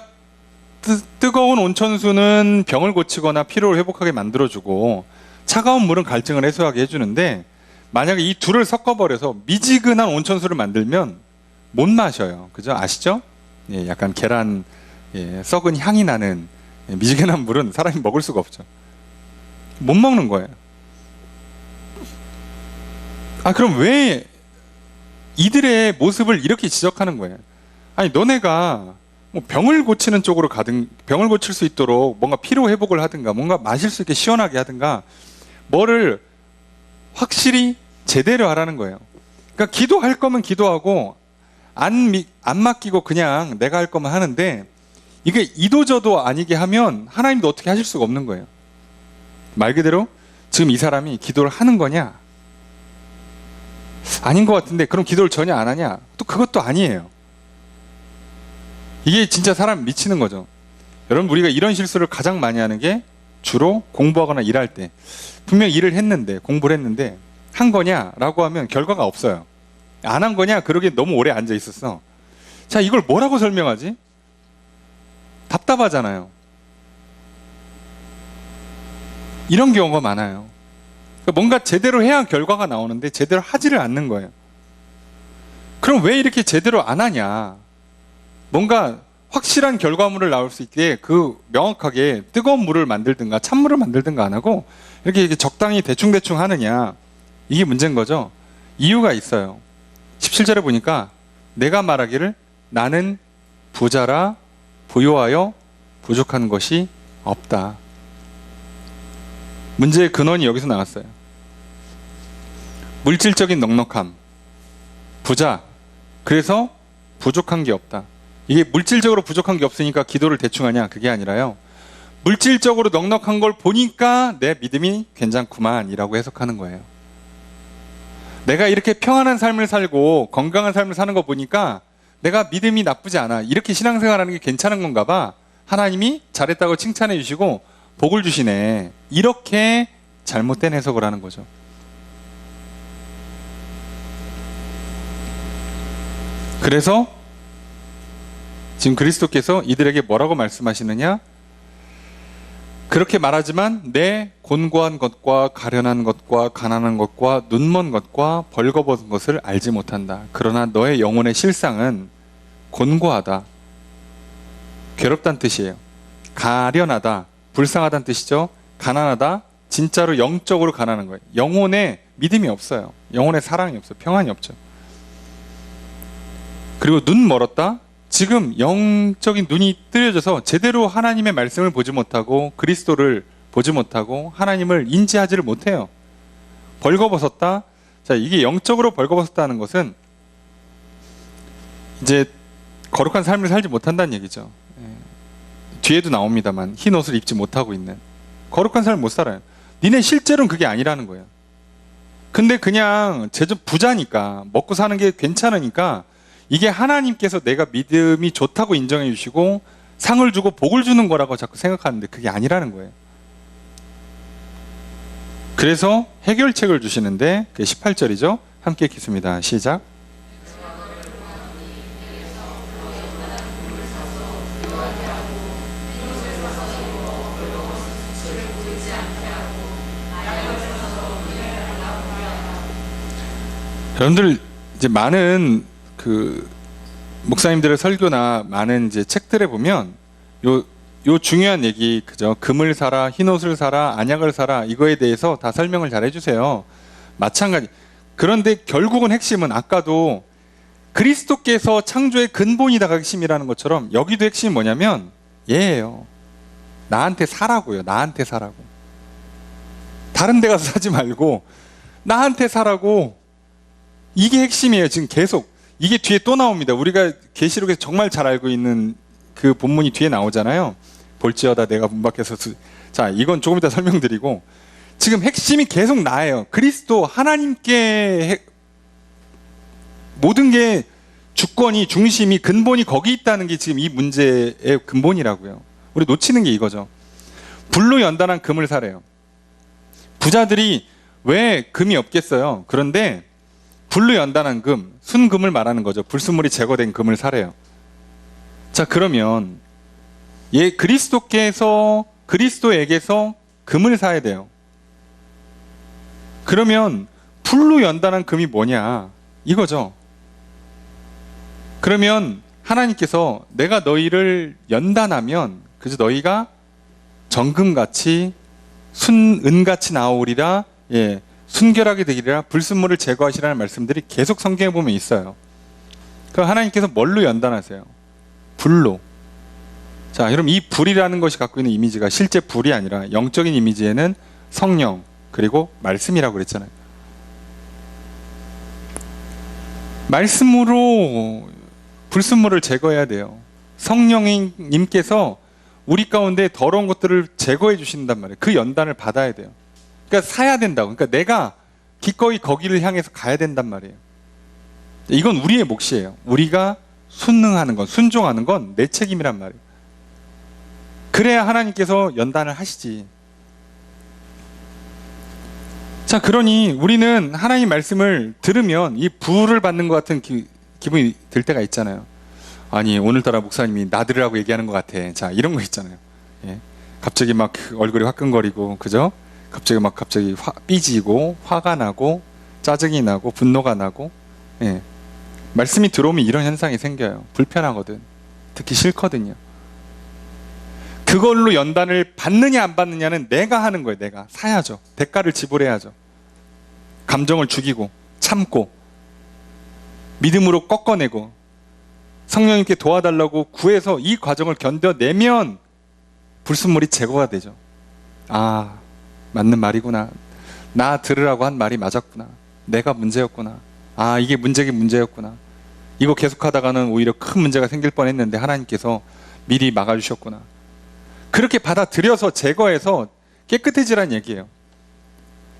뜨거운 온천수는 병을 고치거나 피로를 회복하게 만들어주고 차가운 물은 갈증을 해소하게 해주는데 만약에 이 둘을 섞어버려서 미지근한 온천수를 만들면 못 마셔요. 그죠? 아시죠? 예, 약간 계란, 예, 썩은 향이 나는, 예, 미지근한 물은 사람이 먹을 수가 없죠. 못 먹는 거예요. 그럼 왜 이들의 모습을 이렇게 지적하는 거예요? 아니, 너네가 뭐 병을 고치는 쪽으로 가든, 병을 고칠 수 있도록 뭔가 피로 회복을 하든가, 뭔가 마실 수 있게 시원하게 하든가, 뭐를 확실히 제대로 하라는 거예요. 그러니까 기도할 거면 기도하고, 안 맡기고 그냥 내가 할 거면 하는데, 이게 이도저도 아니게 하면 하나님도 어떻게 하실 수가 없는 거예요. 말 그대로 지금 이 사람이 기도를 하는 거냐? 아닌 것 같은데 그럼 기도를 전혀 안 하냐? 또 그것도 아니에요. 이게 진짜 사람 미치는 거죠. 여러분, 우리가 이런 실수를 가장 많이 하는 게 주로 공부하거나 일할 때, 분명 일을 했는데, 공부를 했는데 한 거냐라고 하면 결과가 없어요. 안 한 거냐? 그러기에 너무 오래 앉아 있었어. 자, 이걸 뭐라고 설명하지? 답답하잖아요. 이런 경우가 많아요. 뭔가 제대로 해야 결과가 나오는데 제대로 하지를 않는 거예요. 그럼 왜 이렇게 제대로 안 하냐? 뭔가 확실한 결과물을 나올 수 있게 명확하게 뜨거운 물을 만들든가 찬물을 만들든가 안 하고 이렇게 적당히 대충대충 하느냐? 이게 문제인 거죠. 이유가 있어요. 17절에 보니까 내가 말하기를 나는 부자라 부요하여 부족한 것이 없다. 문제의 근원이 여기서 나왔어요. 물질적인 넉넉함, 부자, 그래서 부족한 게 없다. 이게 물질적으로 부족한 게 없으니까 기도를 대충 하냐? 그게 아니라요. 물질적으로 넉넉한 걸 보니까 내 믿음이 괜찮구만 이라고 해석하는 거예요. 내가 이렇게 평안한 삶을 살고 건강한 삶을 사는 거 보니까 내가 믿음이 나쁘지 않아. 이렇게 신앙생활하는 게 괜찮은 건가 봐. 하나님이 잘했다고 칭찬해 주시고 복을 주시네. 이렇게 잘못된 해석을 하는 거죠. 그래서 지금 그리스도께서 이들에게 뭐라고 말씀하시느냐? 그렇게 말하지만 내 곤고한 것과 가련한 것과 가난한 것과 눈먼 것과 벌거벗은 것을 알지 못한다. 그러나 너의 영혼의 실상은 곤고하다. 괴롭다는 뜻이에요. 가련하다. 불쌍하다는 뜻이죠. 가난하다. 진짜로 영적으로 가난한 거예요. 영혼에 믿음이 없어요. 영혼에 사랑이 없어요. 평안이 없죠. 그리고 눈 멀었다. 지금 영적인 눈이 뜨려져서 제대로 하나님의 말씀을 보지 못하고 그리스도를 보지 못하고 하나님을 인지하지를 못해요. 벌거벗었다. 자, 이게 영적으로 벌거벗었다는 것은 이제 거룩한 삶을 살지 못한다는 얘기죠. 뒤에도 나옵니다만 흰 옷을 입지 못하고 있는 거룩한 삶을 못 살아요. 니네 실제로는 그게 아니라는 거예요. 근데 그냥 제적 부자니까 먹고 사는 게 괜찮으니까 이게 하나님께서 내가 믿음이 좋다고 인정해 주시고 상을 주고 복을 주는 거라고 자꾸 생각하는데 그게 아니라는 거예요. 그래서 해결책을 주시는데 그게 18절이죠. 함께 읽겠습니다. 시작. 여러분들 이제 많은 목사님들의 설교나 많은 이제 책들에 보면 요 중요한 얘기, 그죠? 금을 사라, 흰 옷을 사라, 안약을 사라, 이거에 대해서 다 설명을 잘 해주세요. 마찬가지. 그런데 결국은 핵심은 아까도 그리스도께서 창조의 근본이다가 핵심이라는 것처럼 여기도 핵심이 뭐냐면 얘예요. 나한테 사라고요. 나한테 사라고. 다른 데 가서 사지 말고 나한테 사라고. 이게 핵심이에요. 지금 계속. 이게 뒤에 또 나옵니다. 우리가 계시록에서 정말 잘 알고 있는 그 본문이 뒤에 나오잖아요. 볼지어다 내가 문 밖에서 자, 이건 조금 이따 설명드리고 지금 핵심이 계속 나예요. 그리스도 하나님께 모든 게 주권이 중심이 근본이 거기 있다는 게 지금 이 문제의 근본이라고요. 우리 놓치는 게 이거죠. 불로 연단한 금을 사래요. 부자들이 왜 금이 없겠어요? 그런데 불로 연단한 금, 순금을 말하는 거죠. 불순물이 제거된 금을 사래요. 자, 그러면 그리스도에게서 금을 사야 돼요. 그러면 불로 연단한 금이 뭐냐 이거죠. 그러면 하나님께서 내가 너희를 연단하면 그저 너희가 정금같이 은같이 나오리라, 예, 순결하게 되리라, 불순물을 제거하시라는 말씀들이 계속 성경에 보면 있어요. 그럼 하나님께서 뭘로 연단하세요? 불로. 자, 그럼 이 불이라는 것이 갖고 있는 이미지가 실제 불이 아니라 영적인 이미지에는 성령 그리고 말씀이라고 그랬잖아요. 말씀으로 불순물을 제거해야 돼요. 성령님께서 우리 가운데 더러운 것들을 제거해 주신단 말이에요. 그 연단을 받아야 돼요. 그러니까 사야 된다고. 그러니까 내가 기꺼이 거기를 향해서 가야 된단 말이에요. 이건 우리의 몫이에요. 우리가 순응하는 건, 순종하는 건 내 책임이란 말이에요. 그래야 하나님께서 연단을 하시지. 자, 그러니 우리는 하나님 말씀을 들으면 이 부를 받는 것 같은 기분이 들 때가 있잖아요. 아니, 오늘따라 목사님이 나들으라고 얘기하는 것 같아. 자, 이런 거 있잖아요. 예. 갑자기 막 얼굴이 화끈거리고, 그죠? 갑자기 삐지고, 화가 나고, 짜증이 나고, 분노가 나고, 예. 말씀이 들어오면 이런 현상이 생겨요. 불편하거든. 듣기 싫거든요. 그걸로 연단을 받느냐 안 받느냐는 내가 하는 거예요. 내가 사야죠. 대가를 지불해야죠. 감정을 죽이고 참고 믿음으로 꺾어내고 성령님께 도와달라고 구해서 이 과정을 견뎌내면 불순물이 제거가 되죠. 아, 맞는 말이구나. 나 들으라고 한 말이 맞았구나. 내가 문제였구나. 아, 이게 문제였구나. 이거 계속하다가는 오히려 큰 문제가 생길 뻔했는데 하나님께서 미리 막아주셨구나. 그렇게 받아들여서 제거해서 깨끗해지란 얘기예요.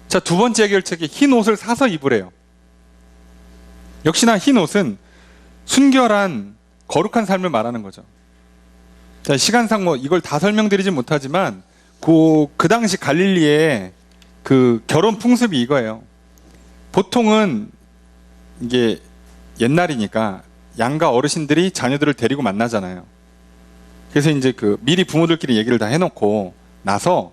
자, 두 번째 해결책이 흰 옷을 사서 입으래요. 역시나 흰 옷은 순결한 거룩한 삶을 말하는 거죠. 자, 시간상 이걸 다 설명드리진 못하지만 그 당시 갈릴리의 그 결혼 풍습이 이거예요. 보통은 이게 옛날이니까 양가 어르신들이 자녀들을 데리고 만나잖아요. 그래서 이제 미리 부모들끼리 얘기를 다 해놓고 나서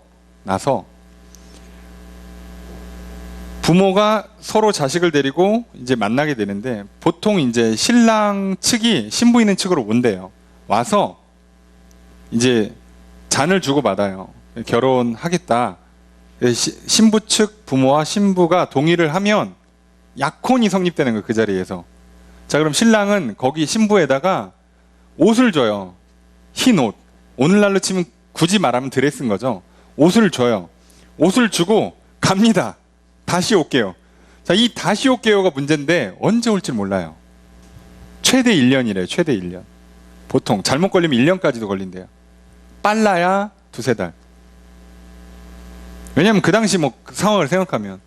부모가 서로 자식을 데리고 이제 만나게 되는데 보통 이제 신랑 측이 신부 있는 측으로 온대요. 와서 이제 잔을 주고 받아요. 결혼하겠다. 신부 측 부모와 신부가 동의를 하면 약혼이 성립되는 거예요. 그 자리에서. 자, 그럼 신랑은 거기 신부에다가 옷을 줘요. 흰 옷. 오늘날로 치면 굳이 말하면 드레스인 거죠. 옷을 줘요. 옷을 주고 갑니다. 다시 올게요. 자, 이 다시 올게요가 문제인데 언제 올지 몰라요. 최대 1년이래요. 최대 1년. 보통 잘못 걸리면 1년까지도 걸린대요. 빨라야 두세 달. 왜냐하면 그 당시 상황을 생각하면.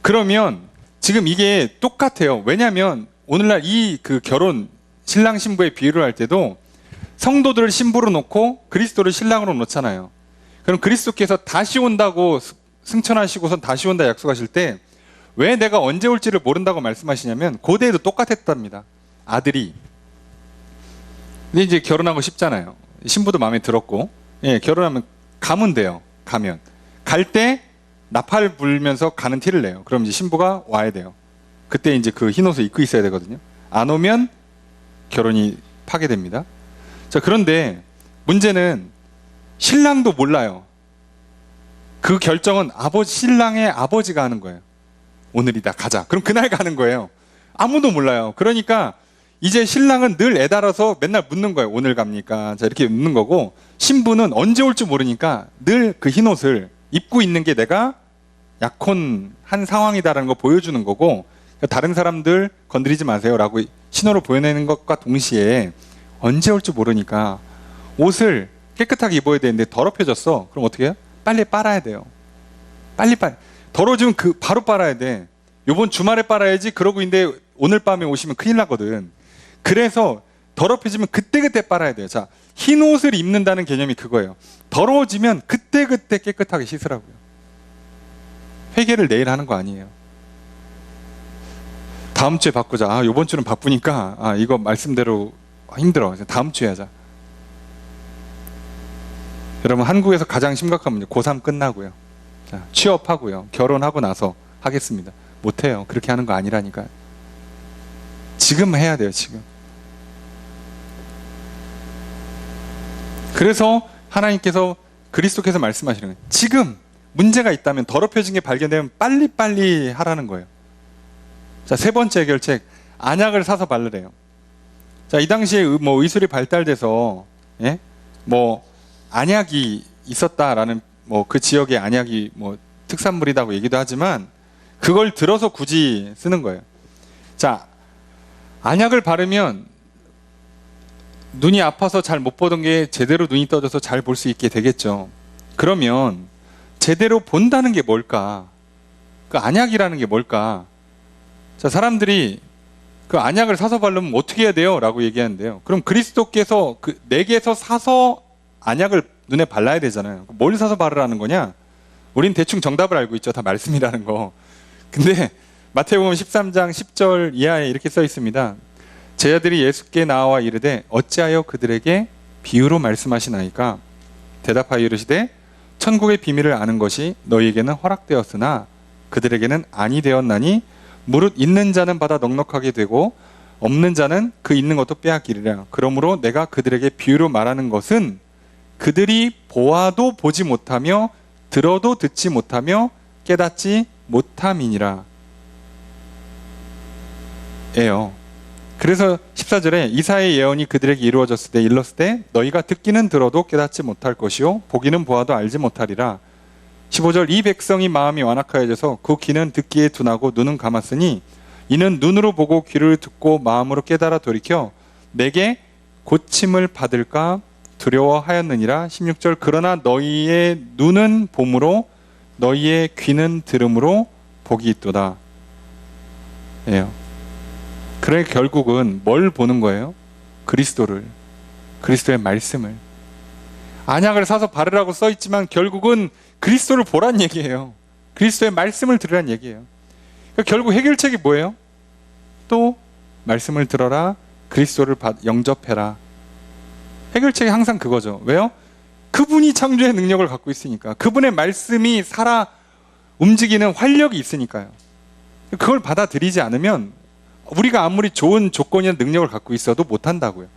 그러면 지금 이게 똑같아요. 왜냐하면 오늘날 그 결혼 신랑 신부의 비유를 할 때도 성도들을 신부로 놓고 그리스도를 신랑으로 놓잖아요. 그럼 그리스도께서 다시 온다고 승천하시고선 다시 온다 약속하실 때 왜 내가 언제 올지를 모른다고 말씀하시냐면 고대에도 똑같았답니다. 아들이. 근데 이제 결혼하고 싶잖아요. 신부도 마음에 들었고, 예, 결혼하면 가면 돼요. 가면. 갈 때 나팔 불면서 가는 티를 내요. 그럼 이제 신부가 와야 돼요. 그때 이제 그 흰옷을 입고 있어야 되거든요. 안 오면 결혼이 파괴됩니다. 자, 그런데 문제는 신랑도 몰라요. 그 결정은 신랑의 아버지가 하는 거예요. 오늘이다, 가자. 그럼 그날 가는 거예요. 아무도 몰라요. 그러니까 이제 신랑은 늘 애달아서 맨날 묻는 거예요. 오늘 갑니까? 자, 이렇게 묻는 거고, 신부는 언제 올지 모르니까 늘 그 흰옷을 입고 있는 게 내가 약혼한 상황이다라는 거 보여주는 거고, 다른 사람들 건드리지 마세요라고 신호를 보여내는 것과 동시에 언제 올지 모르니까 옷을 깨끗하게 입어야 되는데 더럽혀졌어. 그럼 어떻게 해요? 빨리 빨아야 돼요. 빨리. 더러워지면 바로 빨아야 돼. 요번 주말에 빨아야지. 그러고 있는데 오늘 밤에 오시면 큰일 나거든. 그래서 더럽혀지면 그때그때 빨아야 돼요. 자, 흰 옷을 입는다는 개념이 그거예요. 더러워지면 그때그때 깨끗하게 씻으라고요. 회개를 내일 하는 거 아니에요. 다음 주에 바꾸자. 아, 요번 주는 바쁘니까 이거 말씀대로 힘들어. 다음 주에 하자. 여러분, 한국에서 가장 심각한 문제 고3 끝나고요. 자, 취업하고요. 결혼하고 나서 하겠습니다. 못해요. 그렇게 하는 거 아니라니까요. 지금 해야 돼요, 지금. 그래서 하나님께서 그리스도께서 말씀하시는 거예요. 지금 문제가 있다면, 더럽혀진 게 발견되면 빨리빨리 하라는 거예요. 자, 세 번째 해결책, 안약을 사서 바르래요. 자, 이 당시에 뭐 의술이 발달돼서 예? 뭐 안약이 있었다라는, 뭐 그 지역의 안약이 뭐 특산물이라고 얘기도 하지만 그걸 들어서 굳이 쓰는 거예요. 자, 안약을 바르면 눈이 아파서 잘 못 보던 게 제대로 눈이 떠져서 잘 볼 수 있게 되겠죠. 그러면 제대로 본다는 게 뭘까? 그 안약이라는 게 뭘까? 자, 사람들이 그 안약을 사서 바르면 어떻게 해야 돼요? 라고 얘기하는데요. 그럼 그리스도께서 내게서 사서 안약을 눈에 발라야 되잖아요. 뭘 사서 바르라는 거냐? 우린 대충 정답을 알고 있죠. 다 말씀이라는 거. 근데 마태복음 13장 10절 이하에 이렇게 써 있습니다. 제자들이 예수께 나와 이르되 어찌하여 그들에게 비유로 말씀하시나이까? 대답하여 이르시되 천국의 비밀을 아는 것이 너희에게는 허락되었으나 그들에게는 아니 되었나니 무릇 있는 자는 받아 넉넉하게 되고 없는 자는 그 있는 것도 빼앗기리라. 그러므로 내가 그들에게 비유로 말하는 것은 그들이 보아도 보지 못하며 들어도 듣지 못하며 깨닫지 못함이니라 에요. 그래서 14절에 이사야의 예언이 그들에게 이루어졌을 때 일렀을 때 너희가 듣기는 들어도 깨닫지 못할 것이요 보기는 보아도 알지 못하리라. 15절 이 백성이 마음이 완악하여져서 그 귀는 듣기에 둔하고 눈은 감았으니 이는 눈으로 보고 귀를 듣고 마음으로 깨달아 돌이켜 내게 고침을 받을까 두려워하였느니라. 16절 그러나 너희의 눈은 봄으로 너희의 귀는 들음으로 복이 있도다. 예요. 그래 결국은 뭘 보는 거예요? 그리스도를, 그리스도의 말씀을. 안약을 사서 바르라고 써 있지만 결국은 그리스도를 보란 얘기예요. 그리스도의 말씀을 들으란 얘기예요. 그러니까 결국 해결책이 뭐예요? 또 말씀을 들어라, 그리스도를 영접해라. 해결책이 항상 그거죠. 왜요? 그분이 창조의 능력을 갖고 있으니까. 그분의 말씀이 살아 움직이는 활력이 있으니까요. 그걸 받아들이지 않으면 우리가 아무리 좋은 조건이나 능력을 갖고 있어도 못한다고요.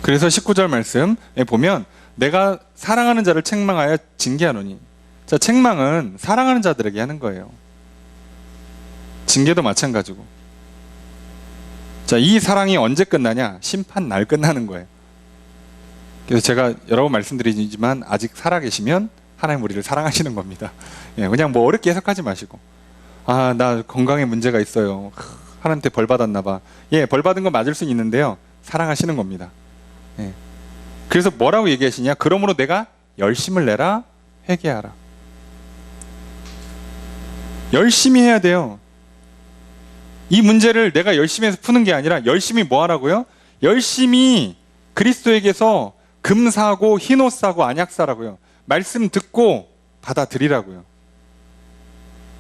그래서 19절 말씀에 보면 내가 사랑하는 자를 책망하여 징계하노니. 자, 책망은 사랑하는 자들에게 하는 거예요. 징계도 마찬가지고. 자, 이 사랑이 언제 끝나냐? 심판 날 끝나는 거예요. 그래서 제가 여러 번 말씀드리지만 아직 살아계시면 하나님 우리를 사랑하시는 겁니다. 예, 그냥 뭐 어렵게 해석하지 마시고, 아, 나 건강에 문제가 있어요. 하나님한테 벌 받았나 봐. 예, 벌 받은 건 맞을 수 있는데요. 사랑하시는 겁니다. 예. 그래서 뭐라고 얘기하시냐? 그러므로 내가 열심을 내라, 회개하라. 열심히 해야 돼요. 이 문제를 내가 열심히 해서 푸는 게 아니라 열심히 뭐 하라고요? 열심히 그리스도에게서 금 사고 흰옷 사고 안약 사라고요. 말씀 듣고 받아들이라고요.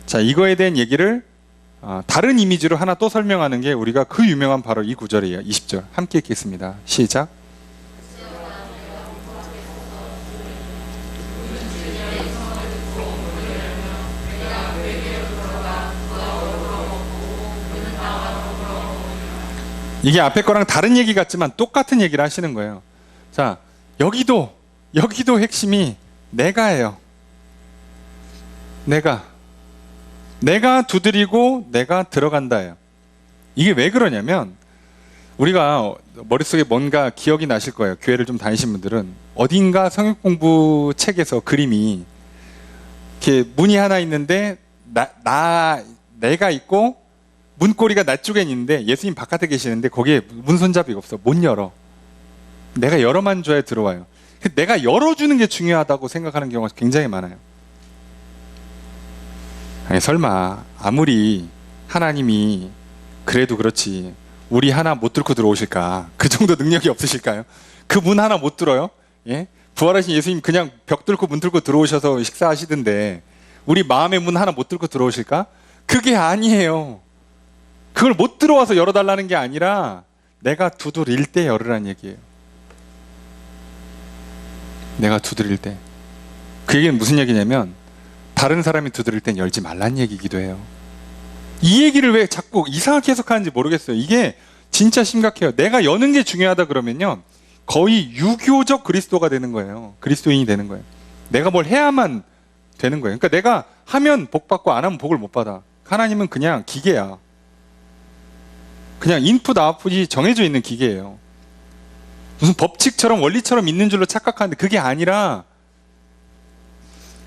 자, 이거에 대한 얘기를 다른 이미지로 하나 또 설명하는 게 우리가 그 유명한 바로 이 구절이에요. 20절 함께 읽겠습니다. 시작. 이게 앞에 거랑 다른 얘기 같지만 똑같은 얘기를 하시는 거예요. 자, 여기도 핵심이 내가예요. 내가 두드리고 내가 들어간다예요. 이게 왜 그러냐면 우리가 머릿속에 뭔가 기억이 나실 거예요. 교회를 좀 다니신 분들은 어딘가 성역 공부 책에서 그림이 이렇게 문이 하나 있는데 내가 있고 문고리가 나 쪽에 있는데 예수님 바깥에 계시는데 거기에 문 손잡이가 없어. 못 열어. 내가 열어만 줘야 들어와요. 내가 열어주는 게 중요하다고 생각하는 경우가 굉장히 많아요. 아니, 설마 아무리 하나님이 그래도 그렇지 우리 하나 못 뚫고 들어오실까? 그 정도 능력이 없으실까요? 그 문 하나 못 뚫어요? 예? 부활하신 예수님 그냥 벽 뚫고 문 뚫고 들어오셔서 식사하시던데 우리 마음의 문 하나 못 뚫고 들어오실까? 그게 아니에요. 그걸 못 들어와서 열어달라는 게 아니라 내가 두드릴 때 열으라는 얘기예요. 내가 두드릴 때. 그 얘기는 무슨 얘기냐면 다른 사람이 두드릴 땐 열지 말란 얘기이기도 해요. 이 얘기를 왜 자꾸 이상하게 해석하는지 모르겠어요. 이게 진짜 심각해요. 내가 여는 게 중요하다 그러면요, 거의 유교적 그리스도가 되는 거예요. 그리스도인이 되는 거예요. 내가 뭘 해야만 되는 거예요. 그러니까 내가 하면 복 받고 안 하면 복을 못 받아. 하나님은 그냥 기계야. 그냥 인풋 아웃풋이 정해져 있는 기계예요. 무슨 법칙처럼 원리처럼 있는 줄로 착각하는데 그게 아니라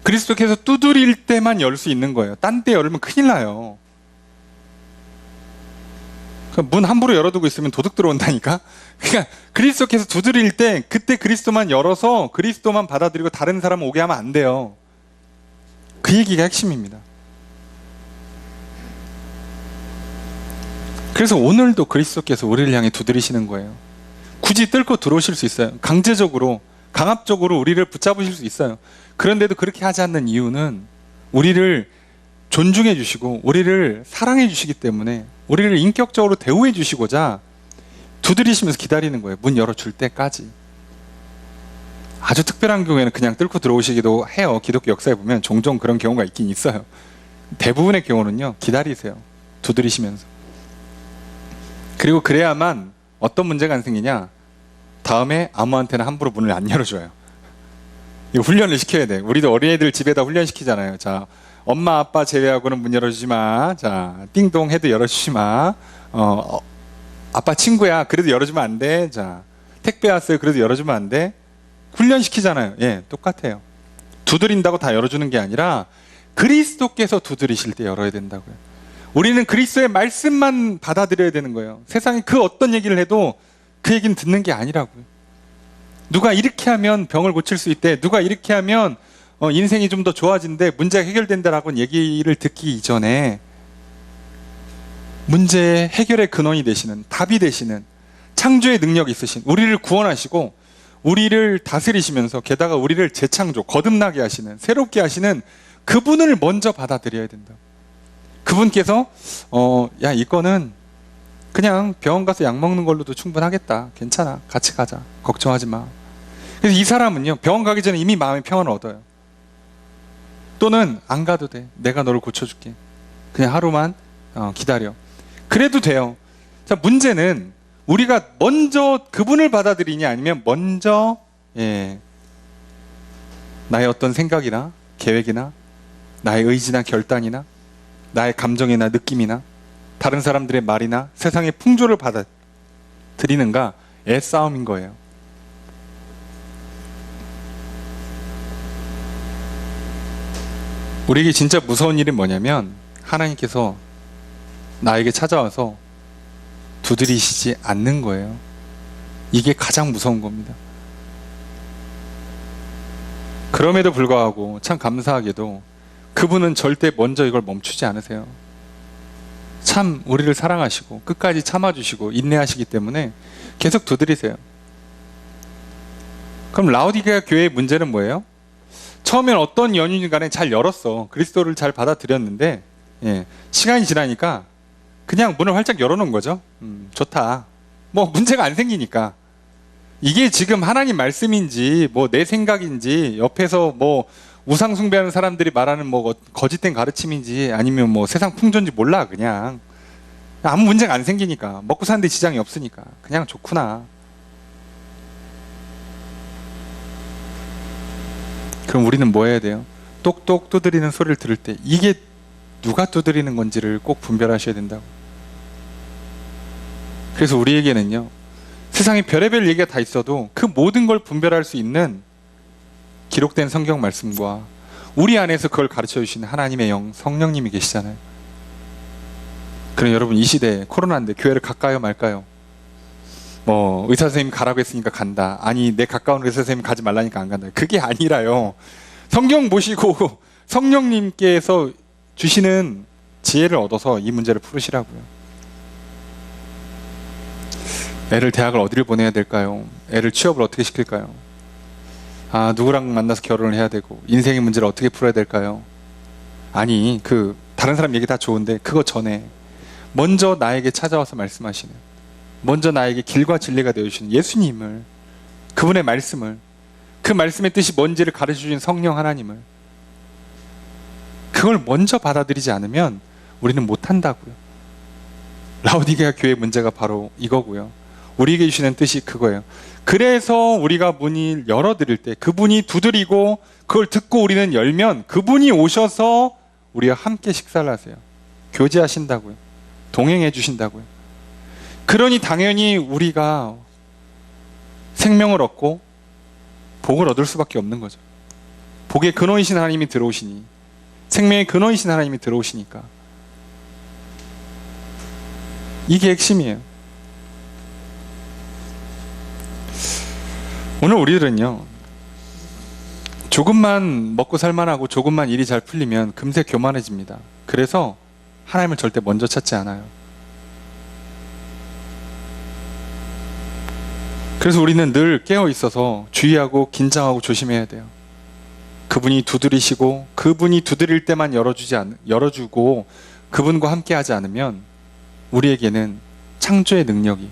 그리스도께서 두드릴 때만 열 수 있는 거예요. 딴 때 열면 큰일 나요. 문 함부로 열어두고 있으면 도둑 들어온다니까. 그러니까 그리스도께서 두드릴 때 그때 그리스도만 열어서 그리스도만 받아들이고 다른 사람 오게 하면 안 돼요. 그 얘기가 핵심입니다. 그래서 오늘도 그리스도께서 우리를 향해 두드리시는 거예요. 굳이 뚫고 들어오실 수 있어요. 강제적으로, 강압적으로 우리를 붙잡으실 수 있어요. 그런데도 그렇게 하지 않는 이유는 우리를 존중해 주시고 우리를 사랑해 주시기 때문에, 우리를 인격적으로 대우해 주시고자 두드리시면서 기다리는 거예요. 문 열어줄 때까지. 아주 특별한 경우에는 그냥 뚫고 들어오시기도 해요. 기독교 역사에 보면 종종 그런 경우가 있긴 있어요. 대부분의 경우는요, 기다리세요. 두드리시면서. 그리고 그래야만 어떤 문제가 안 생기냐, 다음에 아무한테나 함부로 문을 안 열어줘요. 이거 훈련을 시켜야 돼. 우리도 어린애들 집에다 훈련시키잖아요. 자, 엄마 아빠 제외하고는 문 열어주지 마. 자, 띵동 해도 열어주지 마. 아빠 친구야, 그래도 열어주면 안 돼. 자, 택배 왔어요, 그래도 열어주면 안 돼. 훈련시키잖아요. 예, 똑같아요. 두드린다고 다 열어주는 게 아니라 그리스도께서 두드리실 때 열어야 된다고요. 우리는 그리스도의 말씀만 받아들여야 되는 거예요. 세상에 그 어떤 얘기를 해도 그 얘기는 듣는 게 아니라고요. 누가 이렇게 하면 병을 고칠 수 있대, 누가 이렇게 하면 인생이 좀 더 좋아진대, 문제가 해결된다라고 얘기를 듣기 이전에 문제 해결의 근원이 되시는, 답이 되시는, 창조의 능력이 있으신, 우리를 구원하시고 우리를 다스리시면서 게다가 우리를 재창조, 거듭나게 하시는, 새롭게 하시는 그분을 먼저 받아들여야 된다. 그분께서 야, 이거는 그냥 병원 가서 약 먹는 걸로도 충분하겠다, 괜찮아, 같이 가자, 걱정하지 마. 그래서 이 사람은요, 병원 가기 전에 이미 마음의 평안을 얻어요. 또는 안 가도 돼, 내가 너를 고쳐줄게, 그냥 하루만 기다려, 그래도 돼요. 자, 문제는 우리가 먼저 그분을 받아들이냐, 아니면 먼저 나의 어떤 생각이나 계획이나 나의 의지나 결단이나 나의 감정이나 느낌이나 다른 사람들의 말이나 세상의 풍조를 받아들이는가의 싸움인 거예요. 우리에게 진짜 무서운 일이 뭐냐면, 하나님께서 나에게 찾아와서 두드리시지 않는 거예요. 이게 가장 무서운 겁니다. 그럼에도 불구하고 참 감사하게도 그분은 절대 먼저 이걸 멈추지 않으세요. 참 우리를 사랑하시고 끝까지 참아주시고 인내하시기 때문에 계속 두드리세요. 그럼 라오디게아 교회의 문제는 뭐예요? 처음엔 어떤 연유인 간에 잘 열었어. 그리스도를 잘 받아들였는데 시간이 지나니까 그냥 문을 활짝 열어놓은 거죠. 좋다. 뭐 문제가 안 생기니까. 이게 지금 하나님 말씀인지 뭐 내 생각인지 옆에서 뭐 우상 숭배하는 사람들이 말하는 뭐 거짓된 가르침인지 아니면 뭐 세상 풍조인지 몰라. 그냥 아무 문제가 안 생기니까, 먹고 사는데 지장이 없으니까 그냥 좋구나. 그럼 우리는 뭐 해야 돼요? 똑똑 두드리는 소리를 들을 때 이게 누가 두드리는 건지를 꼭 분별하셔야 된다고. 그래서 우리에게는요, 세상에 별의별 얘기가 다 있어도 그 모든 걸 분별할 수 있는 기록된 성경 말씀과 우리 안에서 그걸 가르쳐 주시는 하나님의 영, 성령님이 계시잖아요. 그럼 여러분, 이 시대에 코로나인데 교회를 갈까요 말까요? 뭐 의사 선생님 가라고 했으니까 간다, 아니 내 가까운 의사 선생님 가지 말라니까 안 간다, 그게 아니라요. 성경 보시고 성령님께서 주시는 지혜를 얻어서 이 문제를 풀으시라고요. 애를 대학을 어디를 보내야 될까요? 애를 취업을 어떻게 시킬까요? 아, 누구랑 만나서 결혼을 해야 되고 인생의 문제를 어떻게 풀어야 될까요? 아니, 그 다른 사람 얘기 다 좋은데 그거 전에 먼저 나에게 찾아와서 말씀하시는, 먼저 나에게 길과 진리가 되어주시는 예수님을, 그분의 말씀을, 그 말씀의 뜻이 뭔지를 가르쳐주신 성령 하나님을 그걸 먼저 받아들이지 않으면 우리는 못한다고요. 라오디게아 교회의 문제가 바로 이거고요. 우리에게 주시는 뜻이 그거예요. 그래서 우리가 문을 열어드릴 때 그분이 두드리고 그걸 듣고 우리는 열면 그분이 오셔서 우리와 함께 식사를 하세요. 교제하신다고요. 동행해 주신다고요. 그러니 당연히 우리가 생명을 얻고 복을 얻을 수밖에 없는 거죠. 복의 근원이신 하나님이 들어오시니, 생명의 근원이신 하나님이 들어오시니까. 이게 핵심이에요. 오늘 우리들은요, 조금만 먹고 살만하고 조금만 일이 잘 풀리면 금세 교만해집니다. 그래서 하나님을 절대 먼저 찾지 않아요. 그래서 우리는 늘 깨어 있어서 주의하고 긴장하고 조심해야 돼요. 그분이 두드리시고 그분이 두드릴 때만 열어주고 그분과 함께 하지 않으면 우리에게는 창조의 능력이,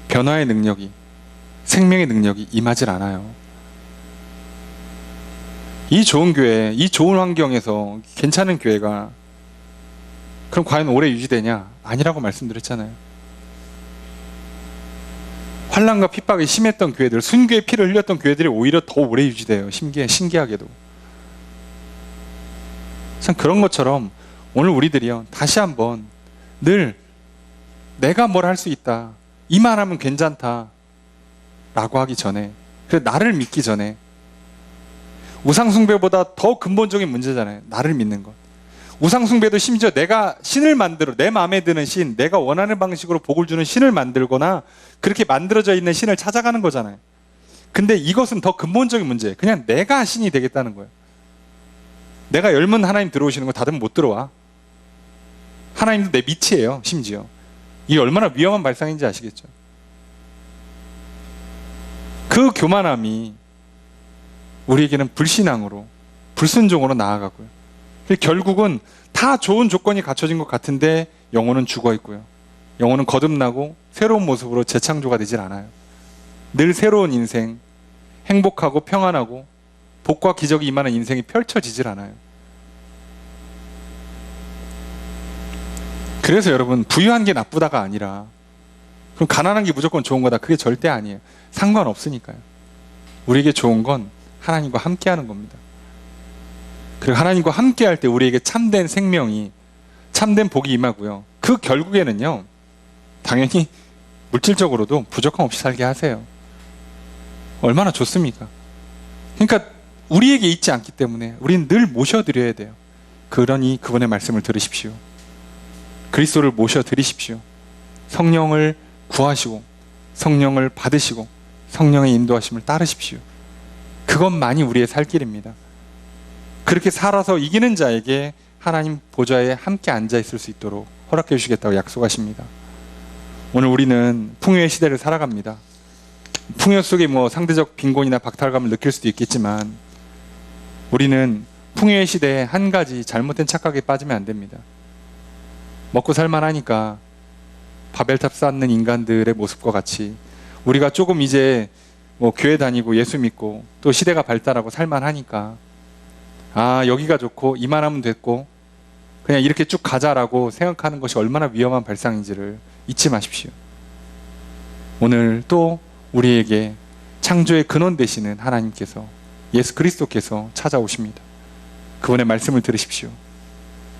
변화의 능력이, 생명의 능력이 임하질 않아요. 이 좋은 교회, 이 좋은 환경에서 괜찮은 교회가 그럼 과연 오래 유지되냐? 아니라고 말씀드렸잖아요. 환난과 핍박이 심했던 교회들, 순교의 피를 흘렸던 교회들이 오히려 더 오래 유지돼요. 신기하게도. 참 그런 것처럼 오늘 우리들이요, 다시 한번 늘 내가 뭘 할 수 있다, 이만하면 괜찮다 라고 하기 전에, 그래 나를 믿기 전에, 우상숭배보다 더 근본적인 문제잖아요. 나를 믿는 것. 우상숭배도 심지어 내가 신을 만들어, 내 마음에 드는 신, 내가 원하는 방식으로 복을 주는 신을 만들거나 그렇게 만들어져 있는 신을 찾아가는 거잖아요. 근데 이것은 더 근본적인 문제예요. 그냥 내가 신이 되겠다는 거예요. 내가 열면 하나님 들어오시는 거 닫으면 못 들어와. 하나님도 내 밑이에요. 심지어. 이게 얼마나 위험한 발상인지 아시겠죠? 그 교만함이 우리에게는 불신앙으로, 불순종으로 나아가고요. 결국은 다 좋은 조건이 갖춰진 것 같은데 영혼은 죽어 있고요. 영혼은 거듭나고 새로운 모습으로 재창조가 되질 않아요. 늘 새로운 인생, 행복하고 평안하고 복과 기적이 임하는 인생이 펼쳐지질 않아요. 그래서 여러분, 부유한 게 나쁘다가 아니라, 그럼 가난한 게 무조건 좋은 거다, 그게 절대 아니에요. 상관없으니까요. 우리에게 좋은 건 하나님과 함께하는 겁니다. 그리고 하나님과 함께할 때 우리에게 참된 생명이, 참된 복이 임하고요. 그 결국에는요, 당연히 물질적으로도 부족함 없이 살게 하세요. 얼마나 좋습니까? 그러니까 우리에게 있지 않기 때문에 우리는 늘 모셔드려야 돼요. 그러니 그분의 말씀을 들으십시오. 그리스도를 모셔드리십시오. 성령을 구하시고 성령을 받으시고 성령의 인도하심을 따르십시오. 그것만이 우리의 살 길입니다. 그렇게 살아서 이기는 자에게 하나님 보좌에 함께 앉아 있을 수 있도록 허락해 주시겠다고 약속하십니다. 오늘 우리는 풍요의 시대를 살아갑니다. 풍요 속에 상대적 빈곤이나 박탈감을 느낄 수도 있겠지만 우리는 풍요의 시대에 한 가지 잘못된 착각에 빠지면 안 됩니다. 먹고 살만하니까 바벨탑 쌓는 인간들의 모습과 같이 우리가 조금 이제 교회 다니고 예수 믿고 또 시대가 발달하고 살만하니까 여기가 좋고 이만하면 됐고 그냥 이렇게 쭉 가자라고 생각하는 것이 얼마나 위험한 발상인지를 잊지 마십시오. 오늘 또 우리에게 창조의 근원 되시는 하나님께서, 예수 그리스도께서 찾아오십니다. 그분의 말씀을 들으십시오.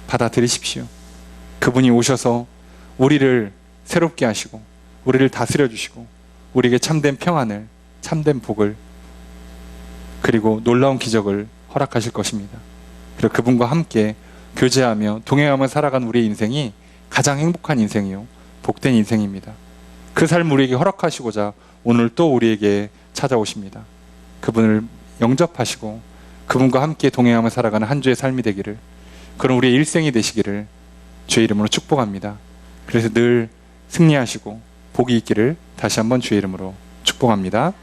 받아들이십시오. 그분이 오셔서 우리를 새롭게 하시고 우리를 다스려 주시고 우리에게 참된 평안을, 참된 복을, 그리고 놀라운 기적을 허락하실 것입니다. 그리고 그분과 함께 교제하며 동행하며 살아간 우리의 인생이 가장 행복한 인생이요, 복된 인생입니다. 그 삶을 우리에게 허락하시고자 오늘 또 우리에게 찾아오십니다. 그분을 영접하시고 그분과 함께 동행하며 살아가는 한 주의 삶이 되기를, 그런 우리의 일생이 되시기를 주의 이름으로 축복합니다. 그래서 늘 승리하시고 복이 있기를 다시 한번 주의 이름으로 축복합니다.